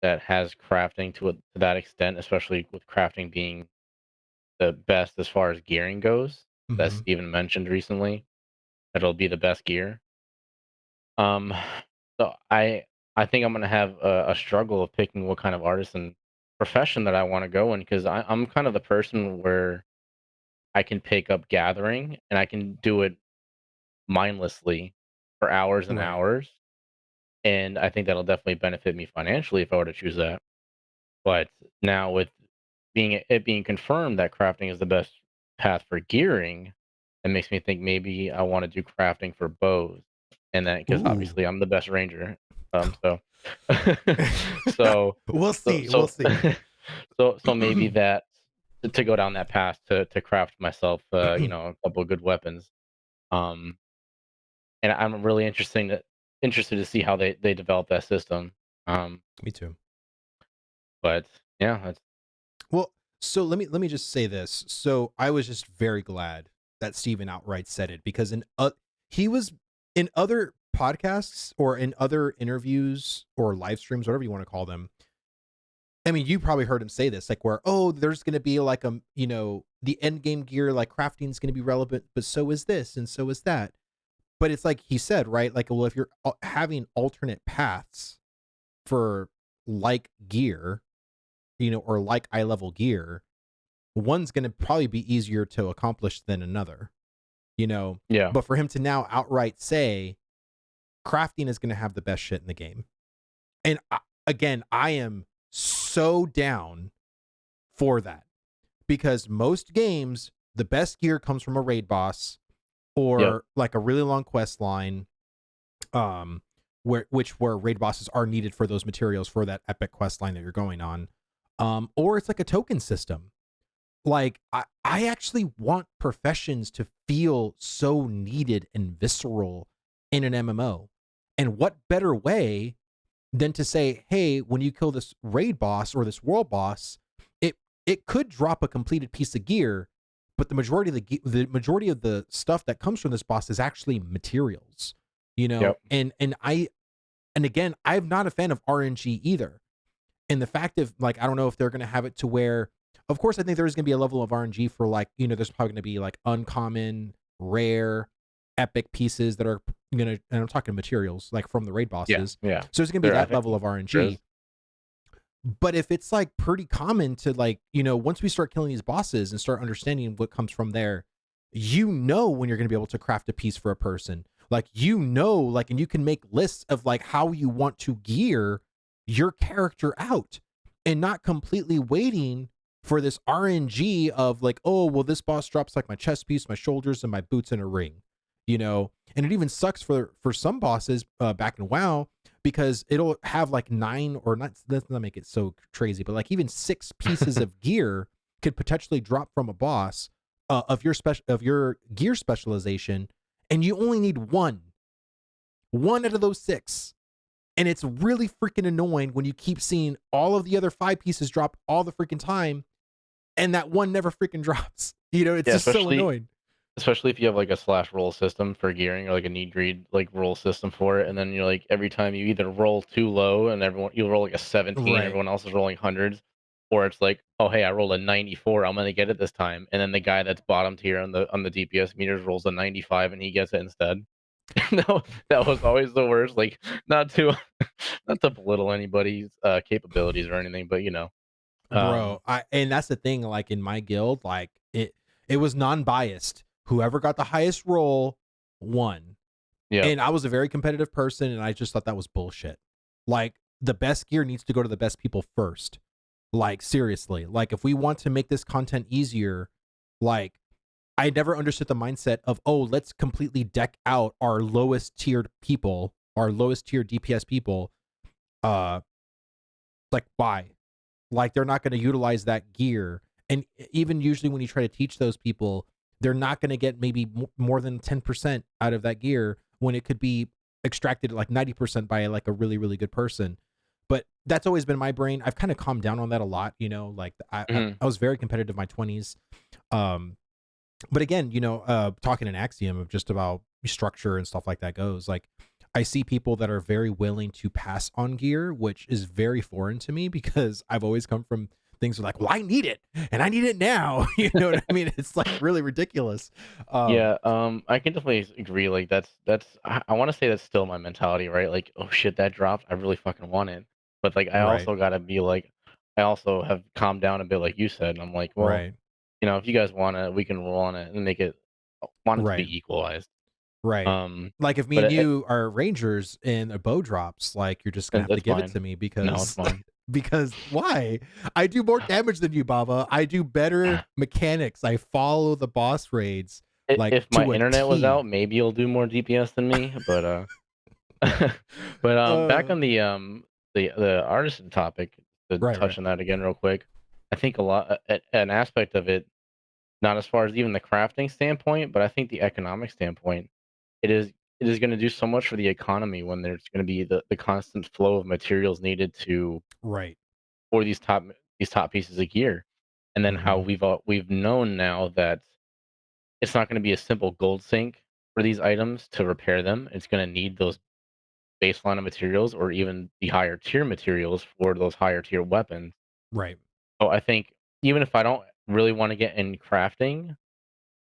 B: has crafting to that extent, especially with crafting being the best as far as gearing goes. That
A: Mm-hmm.
B: Steven mentioned recently, that it'll be the best gear. Um, so I think I'm gonna have a struggle of picking what kind of artisan profession that I want to go in, because I'm kind of the person where I can pick up gathering and I can do it mindlessly for hours and
A: Right.
B: hours, and I think that'll definitely benefit me financially if I were to choose that. But now with being confirmed that crafting is the best path for gearing, it makes me think maybe I want to do crafting for bows, and then because
A: Ooh.
B: obviously I'm the best ranger, so so
A: We'll
B: so
A: see. We'll
B: so
A: see.
B: so maybe that to go down that path to craft myself, a couple of good weapons, um, and I'm really interested to see how they develop that system, um,
A: Me too.
B: but yeah, that's
A: Well, so let me just say this. So I was just very glad that Steven outright said it, because he was in other podcasts or in other interviews or live streams, whatever you want to call them. I mean, you probably heard him say this, like where, oh, there's going to be like the end game gear, like crafting is going to be relevant, but so is this and so is that. But it's like he said, right? Like, well, if you're having alternate paths for like gear, or like eye level gear, one's going to probably be easier to accomplish than another, you know.
B: yeah.
A: But for him to now outright say crafting is going to have the best shit in the game, and again, I am so down for that, because most games, the best gear comes from a raid boss
B: Yep.
A: or like a really long quest line, um, where raid bosses are needed for those materials for that epic quest line that you're going on, or it's like a token system. Like I actually want professions to feel so needed and visceral in an MMO. And what better way than to say, hey, when you kill this raid boss or this world boss, it could drop a completed piece of gear, but the majority of the stuff that comes from this boss is actually materials,
B: Yep.
A: and again, I'm not a fan of RNG either. And the fact of, like, I don't know if they're going to have it to where, of course, I think there's going to be a level of RNG for, like, there's probably going to be like uncommon, rare, epic pieces that are going to, and I'm talking materials like from the raid
B: Yeah.
A: bosses.
B: Yeah.
A: So there's going to be
B: There, I
A: that
B: think
A: level of
B: there is.
A: RNG. But if it's like pretty common to, like, once we start killing these bosses and start understanding what comes from there, when you're going to be able to craft a piece for a person, like, like, and you can make lists of like how you want to gear your character out, and not completely waiting for this RNG of like, oh, well, this boss drops like my chest piece, my shoulders, and my boots in a ring, and it even sucks for some bosses back in WoW, because it'll have like nine, or not, let's not make it so crazy, but like even six pieces of gear could potentially drop from a boss of your gear specialization, and you only need one out of those six. And it's really freaking annoying when you keep seeing all of the other five pieces drop all the freaking time, and that one never freaking drops. It's
B: Yeah,
A: just so annoying.
B: especially if you have like a slash roll system for gearing, or like a need greed like roll system for it, and then you're like every time you either roll too low and you roll like a 17,
A: Right.
B: everyone else is rolling hundreds, or it's like, oh hey, I rolled a 94, I'm gonna get it this time, and then the guy that's bottom tier on the DPS meters rolls a 95 and he gets it instead. No, that was always the worst. Like, not to not to belittle anybody's capabilities or anything, but um,
A: Bro, and that's the thing, like in my guild, like it was non-biased. Whoever got the highest roll won.
B: yeah,
A: And I was a very competitive person, and I just thought that was bullshit. Like, the best gear needs to go to the best people first. Like, seriously. Like, if we want to make this content easier, Like, I never understood the mindset of, oh, let's completely deck out our lowest tiered people, our lowest tier DPS people. Uh, like, why? Like, they're not going to utilize that gear. And even usually when you try to teach those people, they're not going to get maybe more than 10% out of that gear when it could be extracted like 90% by like a really, really good person. But that's always been my brain. I've kind of calmed down on that a lot, you know, like
B: Mhm.
A: I was very competitive in my 20s. Um, but again, you know, talking an axiom of just about structure and stuff like that goes, like, I see people that are very willing to pass on gear, which is very foreign to me because I've always come from things like, well, I need it and I need it now. You know what I mean? It's like really ridiculous.
B: Yeah, I can definitely agree. Like that's I want to say that's still my mentality, right? Like, oh shit, that dropped. I really fucking want it. But like, I
A: Right,
B: also gotta be like, I also have calmed down a bit, like you said. And I'm like, well,
A: right,
B: if you guys want it, we can roll on it and make it want it to
A: right,
B: be equalized.
A: right.
B: Um,
A: Like if me
B: but
A: and you are rangers and a bow drops, like you're just gonna have to
B: that's
A: give it to
B: fine.
A: me
B: No, it's
A: because
B: fine.
A: because why? I do more damage than you, Baba. I do better mechanics. I follow the boss raids like
B: If my
A: to a
B: internet was
A: T.
B: out, maybe you'll do more DPS than me. But back
A: Uh,
B: on the artisan topic, to
A: right, right,
B: touch on that again real quick, I think a lot an aspect of it, not as far as even the crafting standpoint, but I think the economic standpoint, it is it is going to do so much for the economy when there's going to be the constant flow of materials needed to
A: right.
B: for these top pieces of gear, and then how
A: Hmm.
B: we've known now that it's not going to be a simple gold sink for these items to repair them. It's going to need those baseline of materials or even the higher tier materials for those higher tier weapons.
A: Right,
B: So I think even if I don't really want to get in crafting,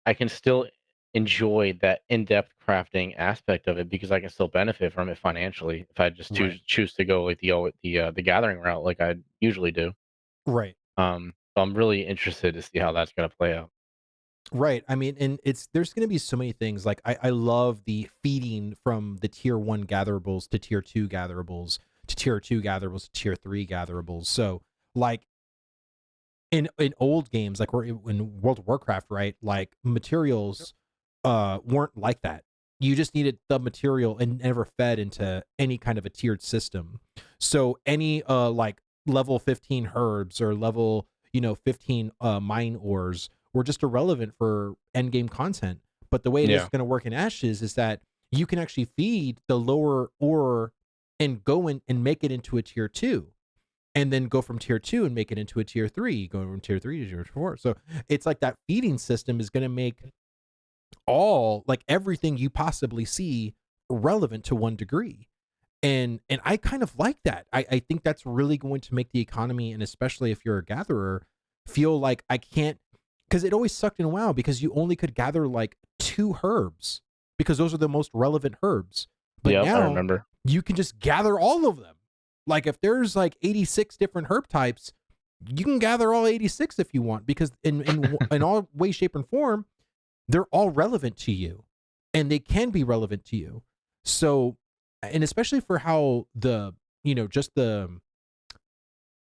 B: I can still enjoy that in-depth crafting aspect of it because I can still benefit from it financially if I just
A: right,
B: choose to go like the gathering route like I usually do.
A: right,
B: So I'm really interested to see how that's gonna play out.
A: right. I mean, and it's there's going to be so many things. Like I love the feeding from the tier one gatherables to tier two gatherables to tier two gatherables to tier three gatherables. So like in old games like we're in World of Warcraft, right? Like materials weren't like that. You just needed the material and never fed into any kind of a tiered system. So any like level 15 herbs or level, you know, 15 mine ores were just irrelevant for end game content. But the way it is
B: Yeah.
A: going to work in Ashes is that you can actually feed the lower ore and go in and make it into a tier 2 and then go from tier 2 and make it into a tier 3, going from tier 3 to tier 4. So it's like that feeding system is going to make all like everything you possibly see relevant to one degree. And I kind of like that. I think that's really going to make the economy, and especially if you're a gatherer, feel like I can't, because it always sucked in WoW because you only could gather like two herbs because those are the most relevant herbs. But
B: Yep, I
A: now
B: remember.
A: you can just gather all of them. Like if there's like 86 different herb types, you can gather all 86 if you want because in all way, shape, and form, they're all relevant to you and they can be relevant to you. So, and especially for how the, you know, just the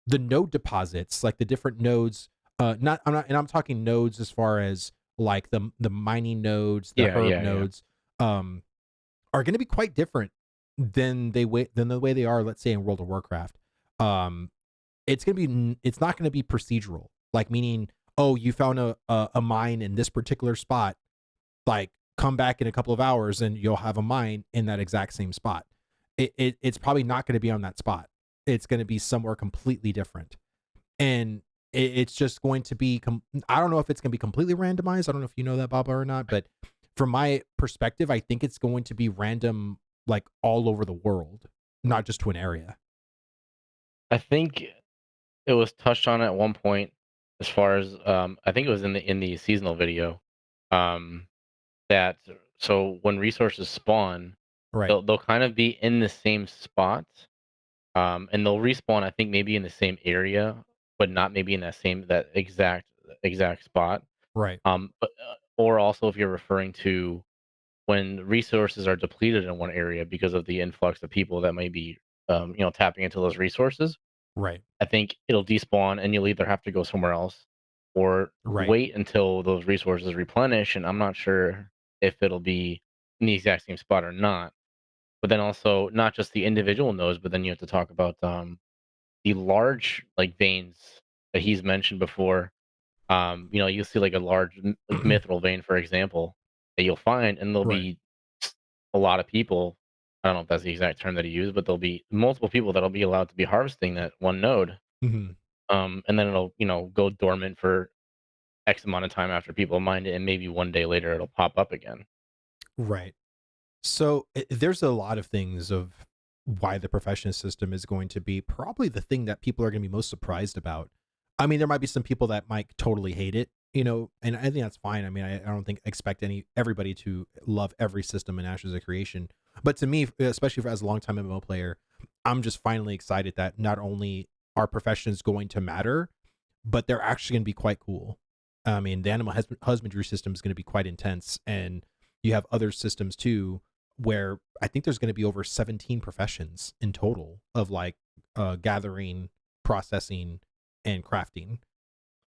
A: node deposits, like the different nodes, not, I'm not, and I'm talking nodes as far as like the mining nodes, the
B: Yeah,
A: herb
B: yeah, yeah.
A: nodes, um, are going to be quite different than the way they are, let's say in World of Warcraft. Um, it's not going to be procedural, like meaning, oh, you found a mine in this particular spot, like come back in a couple of hours and you'll have a mine in that exact same spot. It's probably not going to be on that spot. It's going to be somewhere completely different. And it's just going to be, I don't know if it's going to be completely randomized. I don't know if you know that, Baba, or not, but from my perspective, I think it's going to be random, like all over the world, not just to an area.
B: I think it was touched on at one point as far as I think it was in the seasonal video. Um that so when resources spawn,
A: Right.
B: they'll kind of be in the same spot. And they'll respawn, I think maybe in the same area, but not maybe in that exact spot.
A: Right.
B: But or also if you're referring to when resources are depleted in one area because of the influx of people that may be tapping into those resources,
A: Right.
B: I think it'll despawn and you'll either have to go somewhere else or
A: Right.
B: wait until those resources replenish, and I'm not sure if it'll be in the exact same spot or not. But then also not just the individual nodes, but then you have to talk about the large like veins that he's mentioned before. You'll see like a large like mithril vein, for example, that you'll find, and there'll
A: Right.
B: be a lot of people. I don't know if that's the exact term that he used, but there'll be multiple people that'll be allowed to be harvesting that one node.
A: Mhm.
B: And then it'll go dormant for X amount of time after people mine it, and maybe one day later it'll pop up again.
A: Right. So there's a lot of things of why the profession system is going to be probably the thing that people are going to be most surprised about. I mean, there might be some people that might totally hate it, and I think that's fine. I mean, I don't think expect everybody to love every system in Ashes of Creation. But to me, especially as a longtime MMO player, I'm just finally excited that not only are professions going to matter, but they're actually going to be quite cool. I mean, the animal husbandry system is going to be quite intense, and you have other systems too, where I think there's going to be over 17 professions in total of like gathering, processing, and crafting.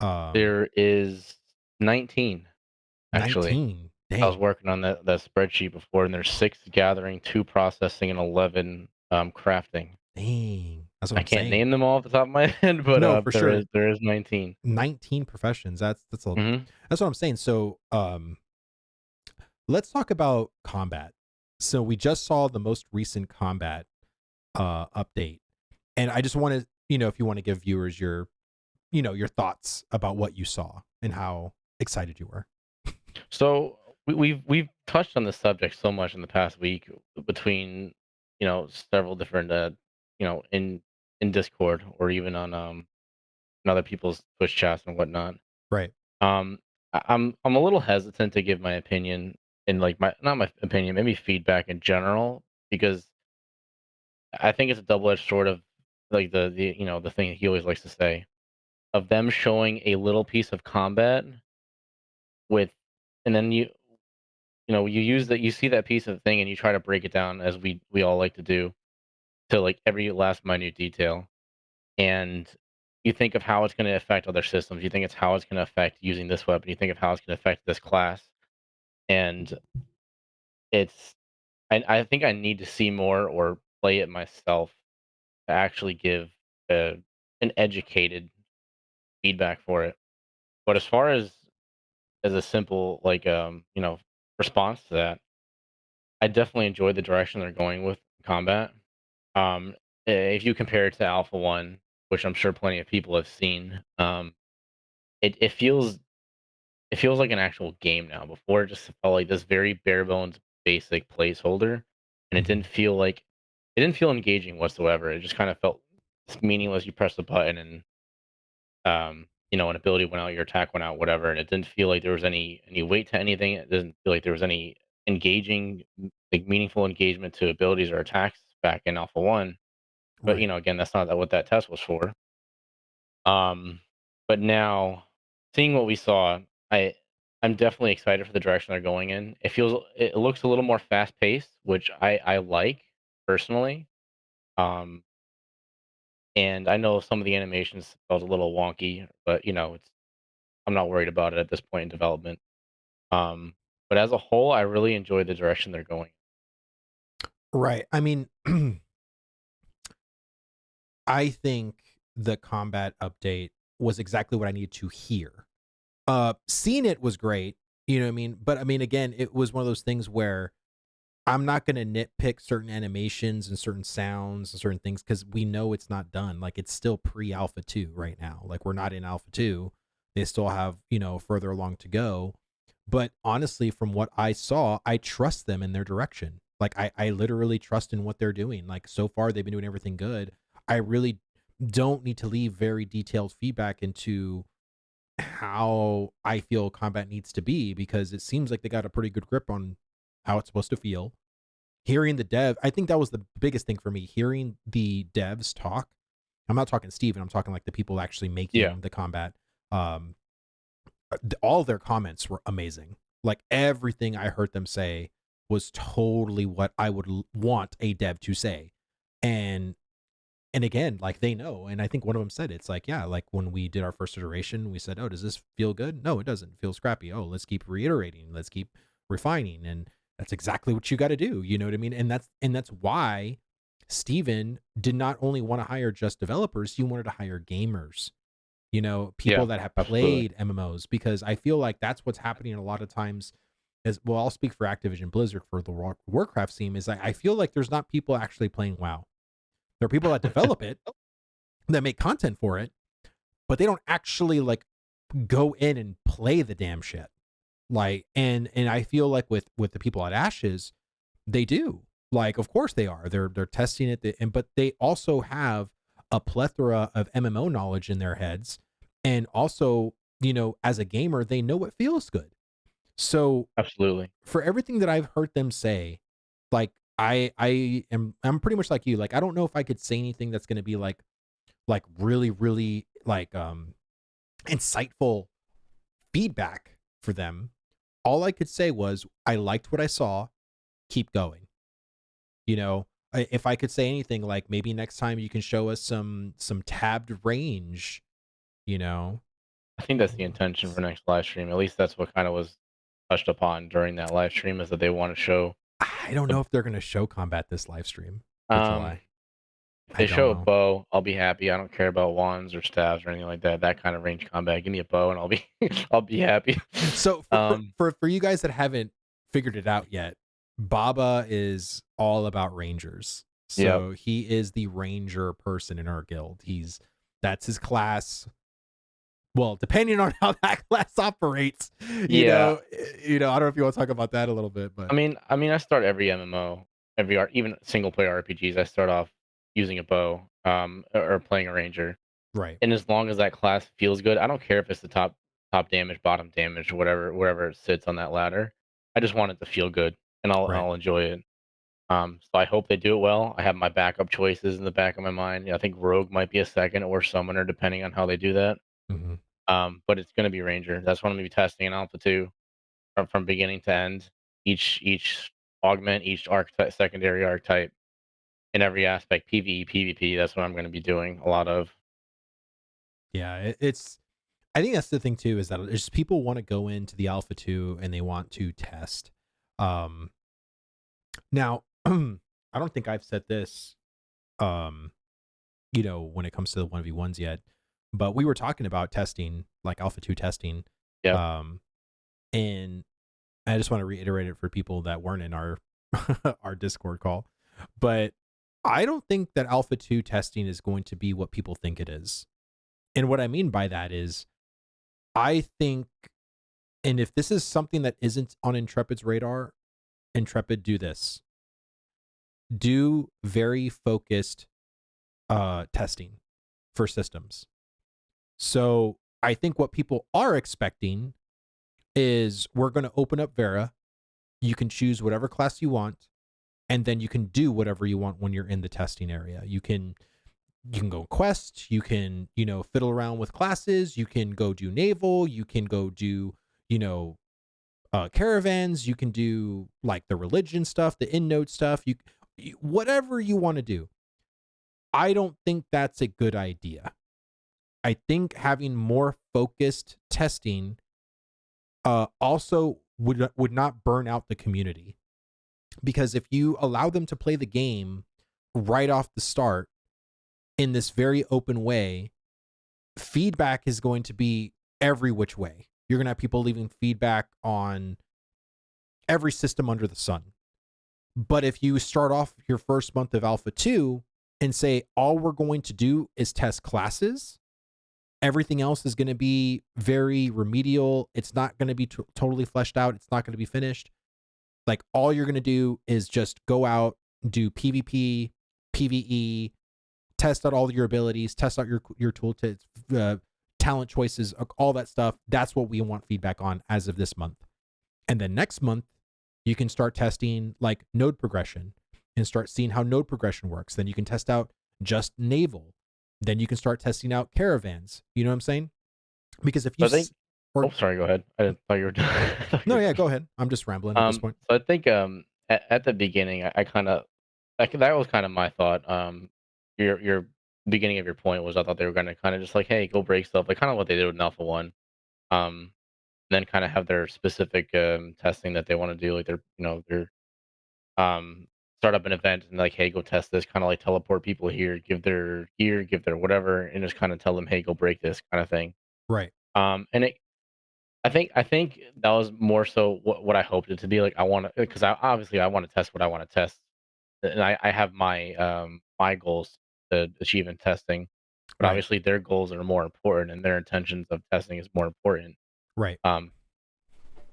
A: Um,
B: There is 19 actually.
A: 19.
B: I was
A: Dang,
B: working on that spreadsheet before, and there's 6 gathering, 2 processing, and 11 crafting.
A: dang. That's what
B: I
A: I'm
B: can't
A: saying.
B: name them all off the top of my head, but
A: No, for
B: there
A: sure.
B: is 19.
A: 19 professions.
B: Hmm.
A: That's what I'm saying. So, let's talk about combat. So we just saw the most recent combat update, and I just want to, if you want to give viewers your thoughts about what you saw and how excited you were.
B: So we've touched on this subject so much in the past week between several different in Discord or even on in other people's Twitch chats and whatnot.
A: Right.
B: Um, I'm a little hesitant to give my opinion and like my not my opinion, maybe feedback in general because I think it's a double edged sword of like the thing he always likes to say of them showing a little piece of combat with and then you use that you see that piece of thing and you try to break it down as we all like to do to like every last minute detail and you think of how it's going to affect other systems, you think it's how it's going to affect using this weapon, you think of how it's going to affect this class, and it's I think I need to see more or play it myself to actually give a, an educated feedback for it. But as far as a simple like response to that, I definitely enjoy the direction they're going with combat. Um, if you compare it to Alpha One, which I'm sure plenty of people have seen, it feels like an actual game now. Before it just felt like this very bare bones basic placeholder, and
A: Mhm.
B: it didn't feel engaging whatsoever. It just kind of felt meaningless. You press the button and an ability went out, your attack went out, whatever, and it didn't feel like there was any weight to anything. It doesn't feel like there was any engaging, like meaningful engagement to abilities or attacks back in Alpha One. But
A: Right.
B: again, that's not what that test was for. Um, but now, seeing what we saw, I I'm definitely excited for the direction they're going in. It looks a little more fast paced, which I like personally. Um, and I know some of the animations felt a little wonky, but it's I'm not worried about it at this point in development. Um, but as a whole, I really enjoy the direction they're going.
A: Right. I mean, I think the combat update was exactly what I needed to hear. Seeing it was great, you know what I mean? But I mean, again, it was one of those things where I'm not going to nitpick certain animations and certain sounds and certain things because we know it's not done. Like it's still pre Alpha 2 right now. Like we're not in Alpha 2. They still have, further along to go. But honestly, from what I saw, I trust them in their direction. Like I literally trust in what they're doing. Like so far, they've been doing everything good. I really don't need to leave very detailed feedback into how I feel combat needs to be because it seems like they got a pretty good grip on how it's supposed to feel. Hearing the dev, I think that was the biggest thing for me. Hearing the devs talk. I'm not talking Steven, I'm talking like the people actually
B: Yeah.
A: making the combat. Um, all their comments were amazing. Like everything I heard them say was totally what I would want a dev to say. And And again, like they know, and I think one of them said it's like, yeah, like when we did our first iteration, we said, oh, does this feel good? No, it doesn't. It feels crappy. Oh, let's keep reiterating, let's keep refining, and that's exactly what you got to do. You know what I mean? And that's why Steven did not only want to hire just developers, he wanted to hire gamers. People
B: Yeah,
A: that have
B: absolutely.
A: played MMOs, because I feel like that's what's happening a lot of times. As well, I'll speak for Activision Blizzard for the Warcraft team. Is I feel like there's not people actually playing WoW. There are people that develop it, that make content for it, but they don't actually like go in and play the damn shit. Like, and I feel like with the people at Ashes, they do. Like, of course they are. They're testing it, but they also have a plethora of MMO knowledge in their heads, and also, as a gamer, they know what feels good. So
B: Absolutely.
A: for everything that I've heard them say, like I'm pretty much like you. Like, I don't know if I could say anything that's going to be like really really like insightful feedback for them. All I could say was I liked what I saw. Keep going. If I could say anything, like maybe next time you can show us some tabbed range. You know,
B: I think that's the intention for next live stream. At least that's what kind of was touched upon during that live stream, is that they want to show
A: I don't
B: the
A: know if they're gonna show combat this live stream for
B: um
A: July.
B: if
A: I
B: they
A: don't
B: show a
A: know.
B: bow, I'll be happy. I don't care about wands or staves or anything like that. That kind of range combat. Give me a bow and I'll be I'll be happy.
A: So for, for
B: Um
A: for for you guys that haven't figured it out yet, Baba is all about rangers.
B: yeah.
A: So he is the ranger person in our guild. That's his class. Well, depending on how that class operates,
B: Yeah.
A: I don't know if you want to talk about that a little bit, but
B: I start every MMO, even single player RPGs, I start off using a bow, or playing a ranger.
A: right,
B: And as long as that class feels good, I don't care if it's the top damage, bottom damage, whatever wherever it sits on that ladder. I just want it to feel good, and
A: right.
B: I'll enjoy it. So I hope they do it well. I have my backup choices in the back of my mind. Yeah, I think Rogue might be a second, or Summoner, depending on how they do that.
A: Hmm.
B: But it's going to be Ranger. That's what I'm going to be testing in Alpha 2 from beginning to end. Each augment, each archetype, secondary archetype in every aspect, PvE, PvP. That's what I'm going to be doing a lot of.
A: Yeah, it's. I think that's the thing too, is that there's people want to go into the Alpha 2 and they want to test. Um, Now, I don't think I've said this, um, when it comes to the 1v1s yet, but we were talking about testing, like Alpha 2 testing.
B: Yep.
A: Um, and I just want to reiterate it for people that weren't in our our Discord call. But I don't think that Alpha 2 testing is going to be what people think it is. And what I mean by that is I think, and if this is something that isn't on Intrepid's radar, Intrepid, do this. Do very focused testing for systems. So I think what people are expecting is we're going to open up Vera. You can choose whatever class you want, and then you can do whatever you want when you're in the testing area. You can go quest, you can, fiddle around with classes, you can go do naval, you can go do, you know, caravans, you can do like the religion stuff, the in node stuff, whatever you want to do. I don't think that's a good idea. I think having more focused testing also would not burn out the community, because if you allow them to play the game right off the start in this very open way, feedback is going to be every which way. You're going to have people leaving feedback on every system under the sun. But if you start off your first month of Alpha 2 and say, all we're going to do is test classes, everything else is going to be very remedial. It's not going to be totally fleshed out. It's not going to be finished. Like, all you're going to do is just go out, do PvP, PvE, test out all your abilities, test out your toolkits, talent choices, all that stuff. That's what we want feedback on as of this month. And then next month, you can start testing like node progression and start seeing how node progression works. Then you can test out just naval. Then you can start testing out caravans. You know what I'm saying? Because if you
B: So I think.
A: or
B: Oh, sorry. Go ahead. I thought you were done. I thought you
A: no,
B: were
A: yeah,
B: done.
A: go ahead. I'm just rambling at this point.
B: So I think at the beginning, I kind of that was kind of my thought. You're beginning of your point was I thought they were gonna kind of just like, hey, go break stuff, like kind of what they did with Alpha One. Um, then kind of have their specific testing that they want to do, like their um start up an event and like, hey, go test this, kind of like teleport people here, give their gear, give their whatever, and just kind of tell them, hey, go break this kind of thing.
A: Right.
B: And I think that was more so what I hoped it to be. Like I want to, because I obviously I want to test what I want to test, and I have my goals to achieve in testing, but
A: Right.
B: obviously their goals are more important and their intentions of testing is more important.
A: Right.
B: Um,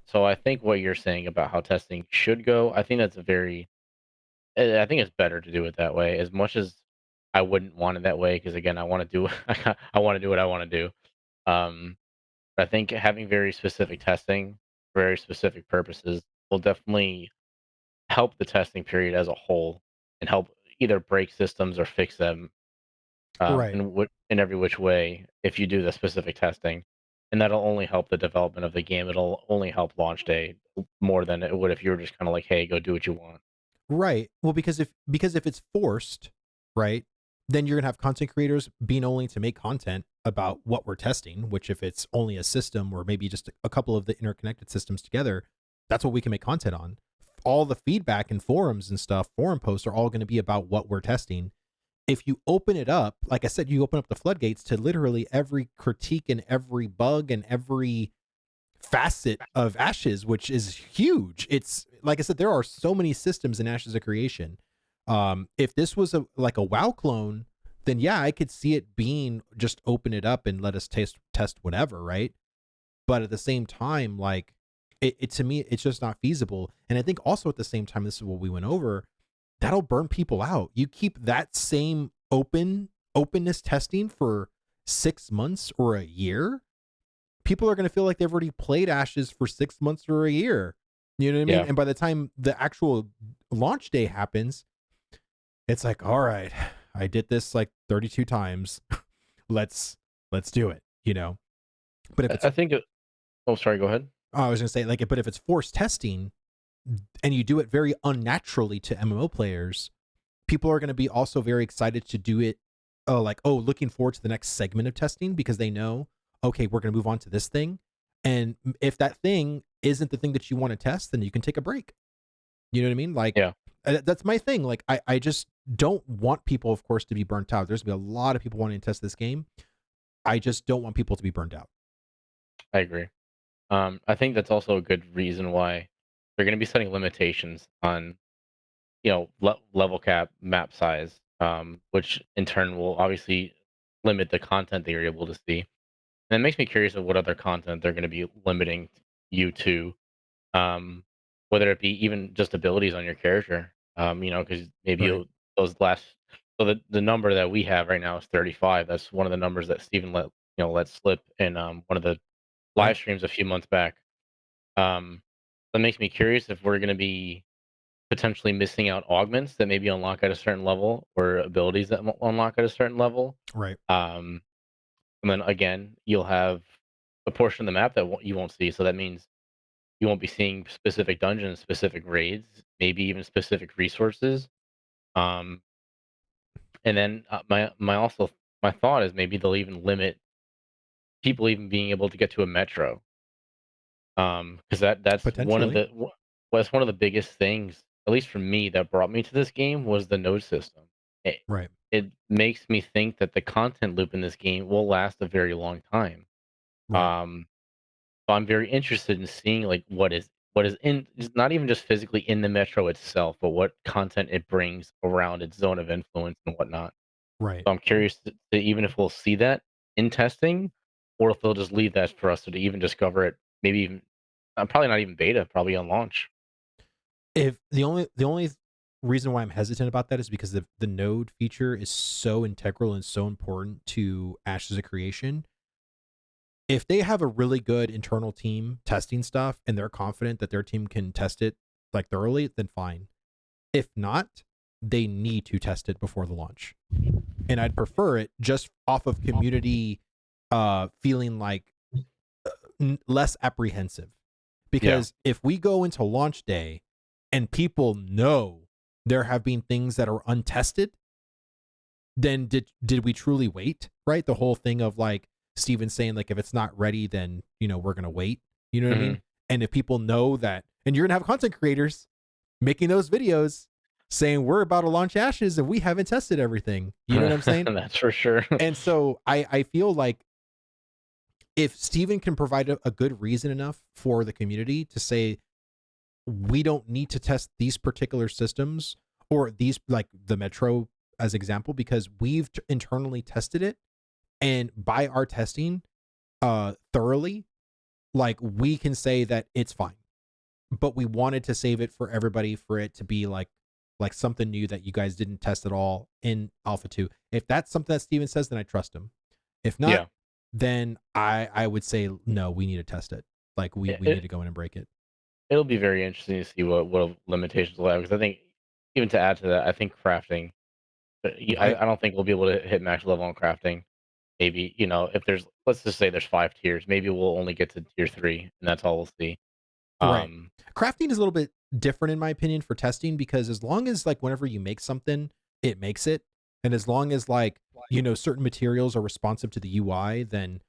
B: so I think what you're saying about how testing should go, I think that's I think it's better to do it that way. As much as I wouldn't want it that way, because again, I want to do I want to do what I want to do. Um, I think having very specific testing, for very specific purposes, will definitely help the testing period as a whole, and help either break systems or fix them,
A: Right.
B: in every which way if you do the specific testing, and that'll only help the development of the game. It'll only help launch day more than it would if you were just kind of like, hey, go do what you want.
A: Right. Well, because if it's forced, right, then you're gonna have content creators being only to make content about what we're testing. Which, if it's only a system or maybe just a couple of the interconnected systems together, that's what we can make content on. All the feedback and forums and stuff, forum posts are all going to be about what we're testing. If you open it up, like I said, you open up the floodgates to literally every critique and every bug and every facet of Ashes, which is huge. It's like I said, there are so many systems in Ashes of Creation. If this was a WoW clone, then yeah, I could see it being just open it up and let us test whatever, right? But at the same time, like it to me, it's just not feasible. And I think also at the same time, this is what we went over. That'll burn people out. You keep that same openness testing for 6 months or a year, people are going to feel like they've already played Ashes for 6 months or a year. You know what I mean?
B: Yeah,
A: And by the time the actual launch day happens, it's like, all right, I did this like 32 times. let's do it, you know? But if it's
B: I think. Oh, sorry. Go ahead.
A: I was going to say like, but if it's forced testing and you do it very unnaturally to MMO players, people are going to be also very excited to do it. Oh, like, oh, looking forward to the next segment of testing because they know, okay, we're going to move on to this thing. And if that thing isn't the thing that you want to test, then you can take a break. You know what I mean? Like,
B: Yeah,
A: that's my thing. Like, I just don't want people, of course, to be burnt out. There's going to be a lot of people wanting to test this game. I just don't want people to be burnt out.
B: I agree. I think that's also a good reason why they're going to be setting limitations on level cap, map size, which in turn will obviously limit the content that you're able to see. And it makes me curious of what other content they're going to be limiting you to, um, whether it be even just abilities on your character. Because maybe
A: Right.
B: those last. So the number that we have right now is 35. That's one of the numbers that Steven let slip in one of the live
A: Right.
B: streams a few months back. That makes me curious if we're going to be potentially missing out augments that maybe unlock at a certain level, or abilities that unlock at a certain level.
A: Right.
B: Um, and then again, you'll have a portion of the map that you won't see. So that means you won't be seeing specific dungeons, specific raids, maybe even specific resources. Um, and then my thought is maybe they'll even limit people even being able to get to a metro. Because
A: Potentially.
B: that's one of the biggest things, at least for me, that brought me to this game was the node system. It
A: Right.
B: it makes me think that the content loop in this game will last a very long time.
A: Right.
B: Um, so I'm very interested in seeing like what is in, is not even just physically in the metro itself, but what content it brings around its zone of influence and whatnot.
A: Right.
B: So I'm curious to even if we'll see that in testing, or if they'll just leave that for us to even discover it. Maybe even probably not even beta, probably on launch.
A: If the only reason why I'm hesitant about that is because the node feature is so integral and so important to Ashes of Creation. If they have a really good internal team testing stuff and they're confident that their team can test it like thoroughly, then fine. If not, they need to test it before the launch. And I'd prefer it just off of community feeling like less apprehensive.
B: Yeah,
A: Because if we go into launch day and people know there have been things that are untested, then did we truly wait? Right? The whole thing of like Steven saying like if it's not ready, then we're gonna wait. You know what I
B: Hmm.
A: mean? And if people know that, and you're gonna have content creators making those videos saying we're about to launch Ashes and we haven't tested everything. You know what I'm saying?
B: That's for sure.
A: And so I feel like if Steven can provide a good reason enough for the community to say we don't need to test these particular systems or these like the Metro as example because we've internally tested it, and by our testing thoroughly, like we can say that it's fine, but we wanted to save it for everybody for it to be like something new that you guys didn't test at all in Alpha 2. If that's something that Steven says, then I trust him. If not,
B: Yeah.
A: then I would say no, we need to test it. Like we need
B: It,
A: to go in and break it.
B: it'll be very interesting to see what limitations will have, because I think, even to add to that, I think crafting.
A: I
B: I don't think we'll be able to hit max level on crafting. Maybe, if there's, let's just say there's 5 tiers, maybe we'll only get to tier 3, and that's all we'll see.
A: Right.
B: Um,
A: Crafting is a little bit different in my opinion for testing because as long as like whenever you make something, it makes it. And as long as like, certain materials are responsive to the UI, then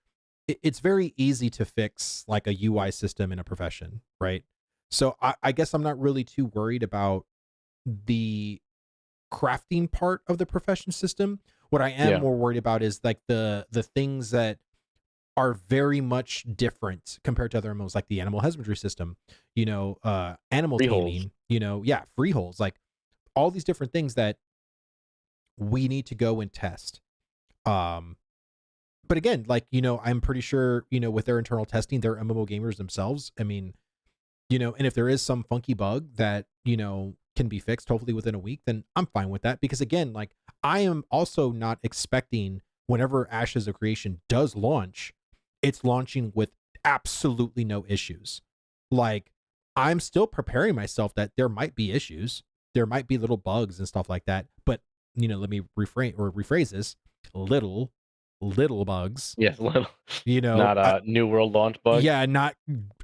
A: it's very easy to fix like a UI system in a profession, right? So I guess I'm not really too worried about the crafting part of the profession system. What I am
B: yeah,
A: more worried about is like the things that are very much different compared to other MMOs, like the animal husbandry system, animal
B: freeholds.
A: taming, yeah, freeholds, like all these different things that we need to go and test. Um, but again, like, I'm pretty sure, with their internal testing, they're MMO gamers themselves. I mean, and if there is some funky bug that, can be fixed hopefully within a week, then I'm fine with that. Because again, like I am also not expecting whenever Ashes of Creation does launch, it's launching with absolutely no issues. Like I'm still preparing myself that there might be issues. There might be little bugs and stuff like that. But, let me rephrase this. Little, little bugs,
B: Yes, little,
A: you know,
B: not new world launch bugs.
A: yeah, not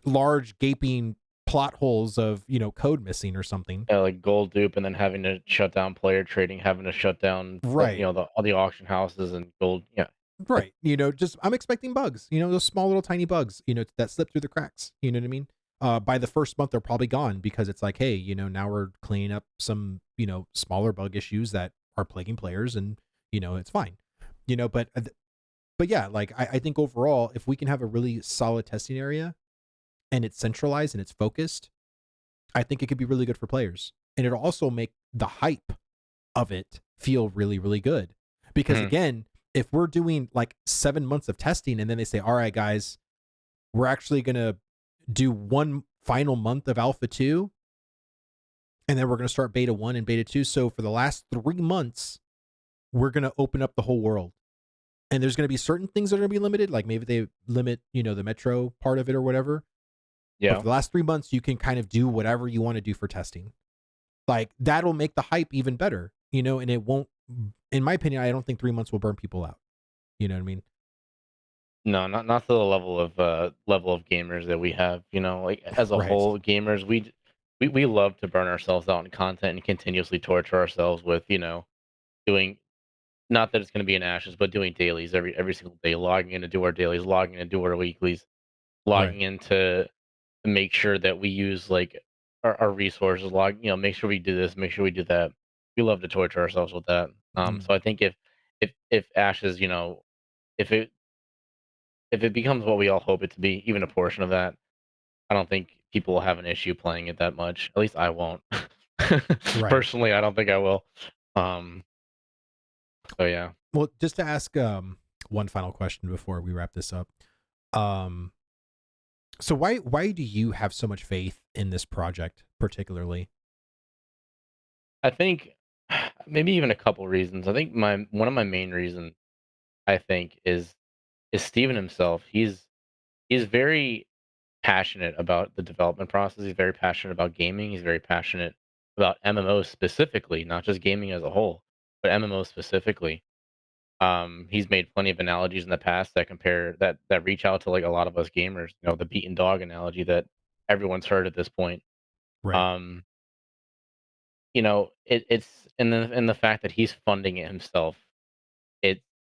A: large gaping plot holes of code missing or something.
B: Yeah, like gold dupe, and then having to shut down player trading, having to shut down,
A: Right.
B: all the auction houses and gold. Yeah,
A: Right. Just I'm expecting bugs, those small little tiny bugs, that slip through the cracks. You know what I mean? By the first month they're probably gone because it's like, hey, now we're cleaning up some, smaller bug issues that are plaguing players, and it's fine. But yeah, like I think overall, if we can have a really solid testing area and it's centralized and it's focused, I think it could be really good for players. And it'll also make the hype of it feel really, really good. Because
B: mhm,
A: again, if we're doing like 7 months of testing and then they say, all right, guys, we're actually going to do one final month of Alpha 2, and then we're going to start Beta 1 and Beta 2. So for the last 3 months, we're going to open up the whole world. And there's going to be certain things that are going to be limited, like maybe they limit, the Metro part of it or whatever. But for
B: yeah.
A: the last 3 months, you can kind of do whatever you want to do for testing. Like that'll make the hype even better, and it won't, in my opinion, I don't think 3 months will burn people out. You know what I mean?
B: No, not to the level of gamers that we have. Like, as a
A: Right.
B: whole, gamers, we love to burn ourselves out in content and continuously torture ourselves with, doing, not that it's going to be in ashes, but doing dailies every single day, logging in to do our dailies, logging in to do our weeklies,
A: Right.
B: logging in to make sure that we use, like, our resources, make sure we do this, make sure we do that. We love to torture ourselves with that.
A: Mm,
B: So I think if ashes, if it if it becomes what we all hope it to be, even a portion of that, I don't think people will have an issue playing it that much. At least I won't.
A: right.
B: Personally, I don't think I will. Um, so yeah.
A: Well, just to ask one final question before we wrap this up. Um so why do you have so much faith in this project particularly?
B: I think maybe even a couple reasons. I think my one of my main reasons, I think, is Steven himself. He's very passionate about the development process. He's very passionate about gaming. He's very passionate about MMOs specifically, not just gaming as a whole, but MMOs specifically. He's made plenty of analogies in the past that compare that reach out to, like, a lot of us gamers. The beaten dog analogy that everyone's heard at this point.
A: Right.
B: Um, it's in the fact that he's funding it himself.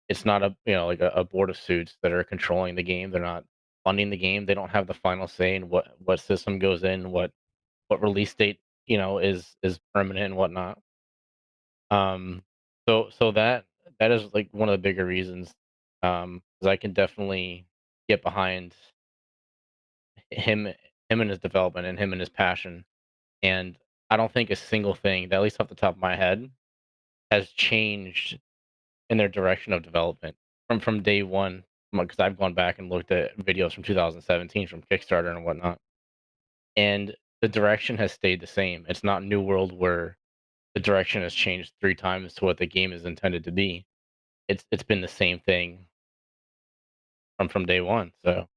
B: it's not a like a board of suits that are controlling the game. They're not funding the game. They don't have the final say in what system goes in, what release date is permanent and whatnot. Um, so that is like one of the bigger reasons. 'Cause I can definitely get behind him him and his development and him and his passion. And I don't think a single thing, that at least off the top of my head, has changed in their direction of development from day one. Because I've gone back and looked at videos from 2017 from Kickstarter and whatnot, and the direction has stayed the same. It's not New World where the direction has changed 3 times to what the game is intended to be. It's been the same thing from day one. So,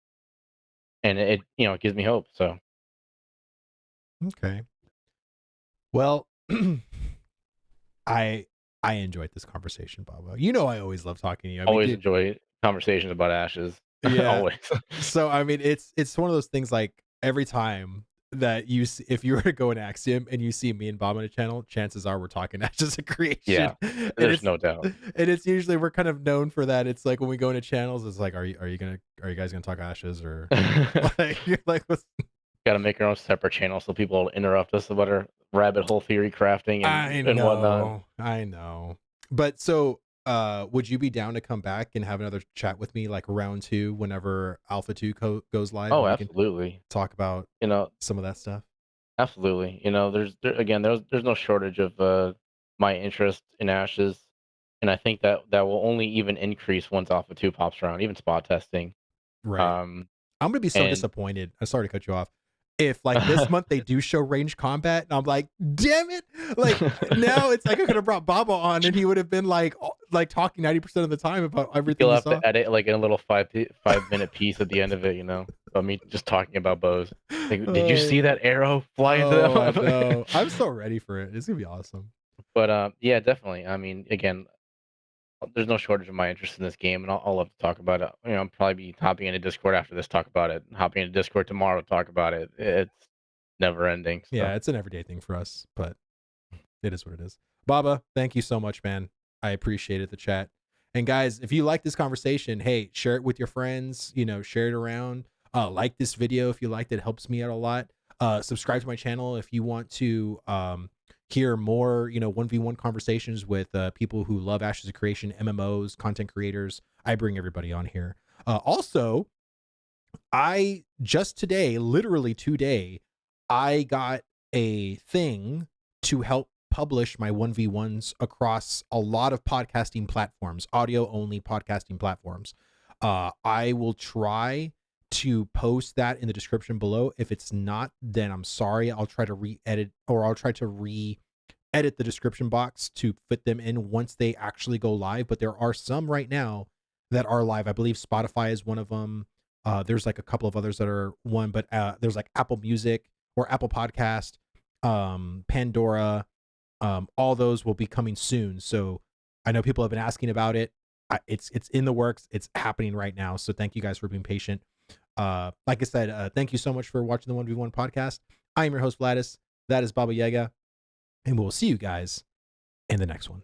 B: and it gives me hope. So
A: Okay. Well, I I enjoyed this conversation, Baba. You know I always love talking to you. I mean,
B: always
A: dude,
B: enjoy conversations about ashes.
A: yeah.
B: Always.
A: So I mean, it's one of those things like every time that if you were to go in Axiom and you see me and Bob on a channel, chances are we're talking Ashes of Creation,
B: Yeah, there's no doubt.
A: and it's usually we're kind of known for that. It's like when we go into channels, it's like, are you guys gonna talk Ashes or like you're like what's
B: Got to make our own separate channel so people don't interrupt us about our rabbit hole theory crafting and whatnot.
A: I know. But so, would you be down to come back and have another chat with me, like round two, whenever Alpha 2 goes live,
B: Oh,
A: and we can
B: absolutely.
A: talk about
B: You know,
A: some of that stuff?
B: absolutely. There's no shortage of my interest in ashes, and I think that will only even increase once Alpha 2 pops around, even spot testing.
A: Right.
B: Um,
A: I'm gonna be so
B: and
A: disappointed. I'm sorry to cut you off. If like this month they do show range combat, and I'm like, damn it! Like now it's like I could have brought Baba on, and he would have been like talking 90% of the time about everything
B: you'll
A: he
B: have
A: saw.
B: to edit like in a little 5 minute piece at the end of it, of me just talking about bows. Like, did you see
A: Oh,
B: that arrow fly into that
A: oh, I
B: motherfucker?
A: know. I'm so ready for it. It's gonna be awesome.
B: But yeah, definitely. I mean, again, there's no shortage of my interest in this game, and I'll love to talk about it. I'll probably be hopping into Discord after this, talk about it. Hopping into Discord tomorrow, talk about it. It's never ending. So
A: Yeah, it's an everyday thing for us, but it is what it is. Baba, thank you so much, man. I appreciated the chat. And guys, if you like this conversation, hey, share it with your friends, share it around. Like this video if you liked it, helps me out a lot. Subscribe to my channel if you want to hear more, 1v1 conversations with people who love Ashes of Creation, MMOs, content creators. I bring everybody on here. Also, I just today, literally today, I got a thing to help publish my 1v1s across a lot of podcasting platforms, audio only podcasting platforms. I will try to post that in the description below. If it's not, then I'm sorry. I'll try to re-edit, or I'll try to re-edit the description box to fit them in once they actually go live. But there are some right now that are live. I believe Spotify is one of them. There's like a couple of others that are one, but there's like Apple Music or Apple Podcast, Pandora. All those will be coming soon. So I know people have been asking about it. It's in the works. It's happening right now. So thank you guys for being patient. Like I said, thank you so much for watching the 1v1 podcast. I am your host, Vlhadus. That is Babayaga. And we'll see you guys in the next one.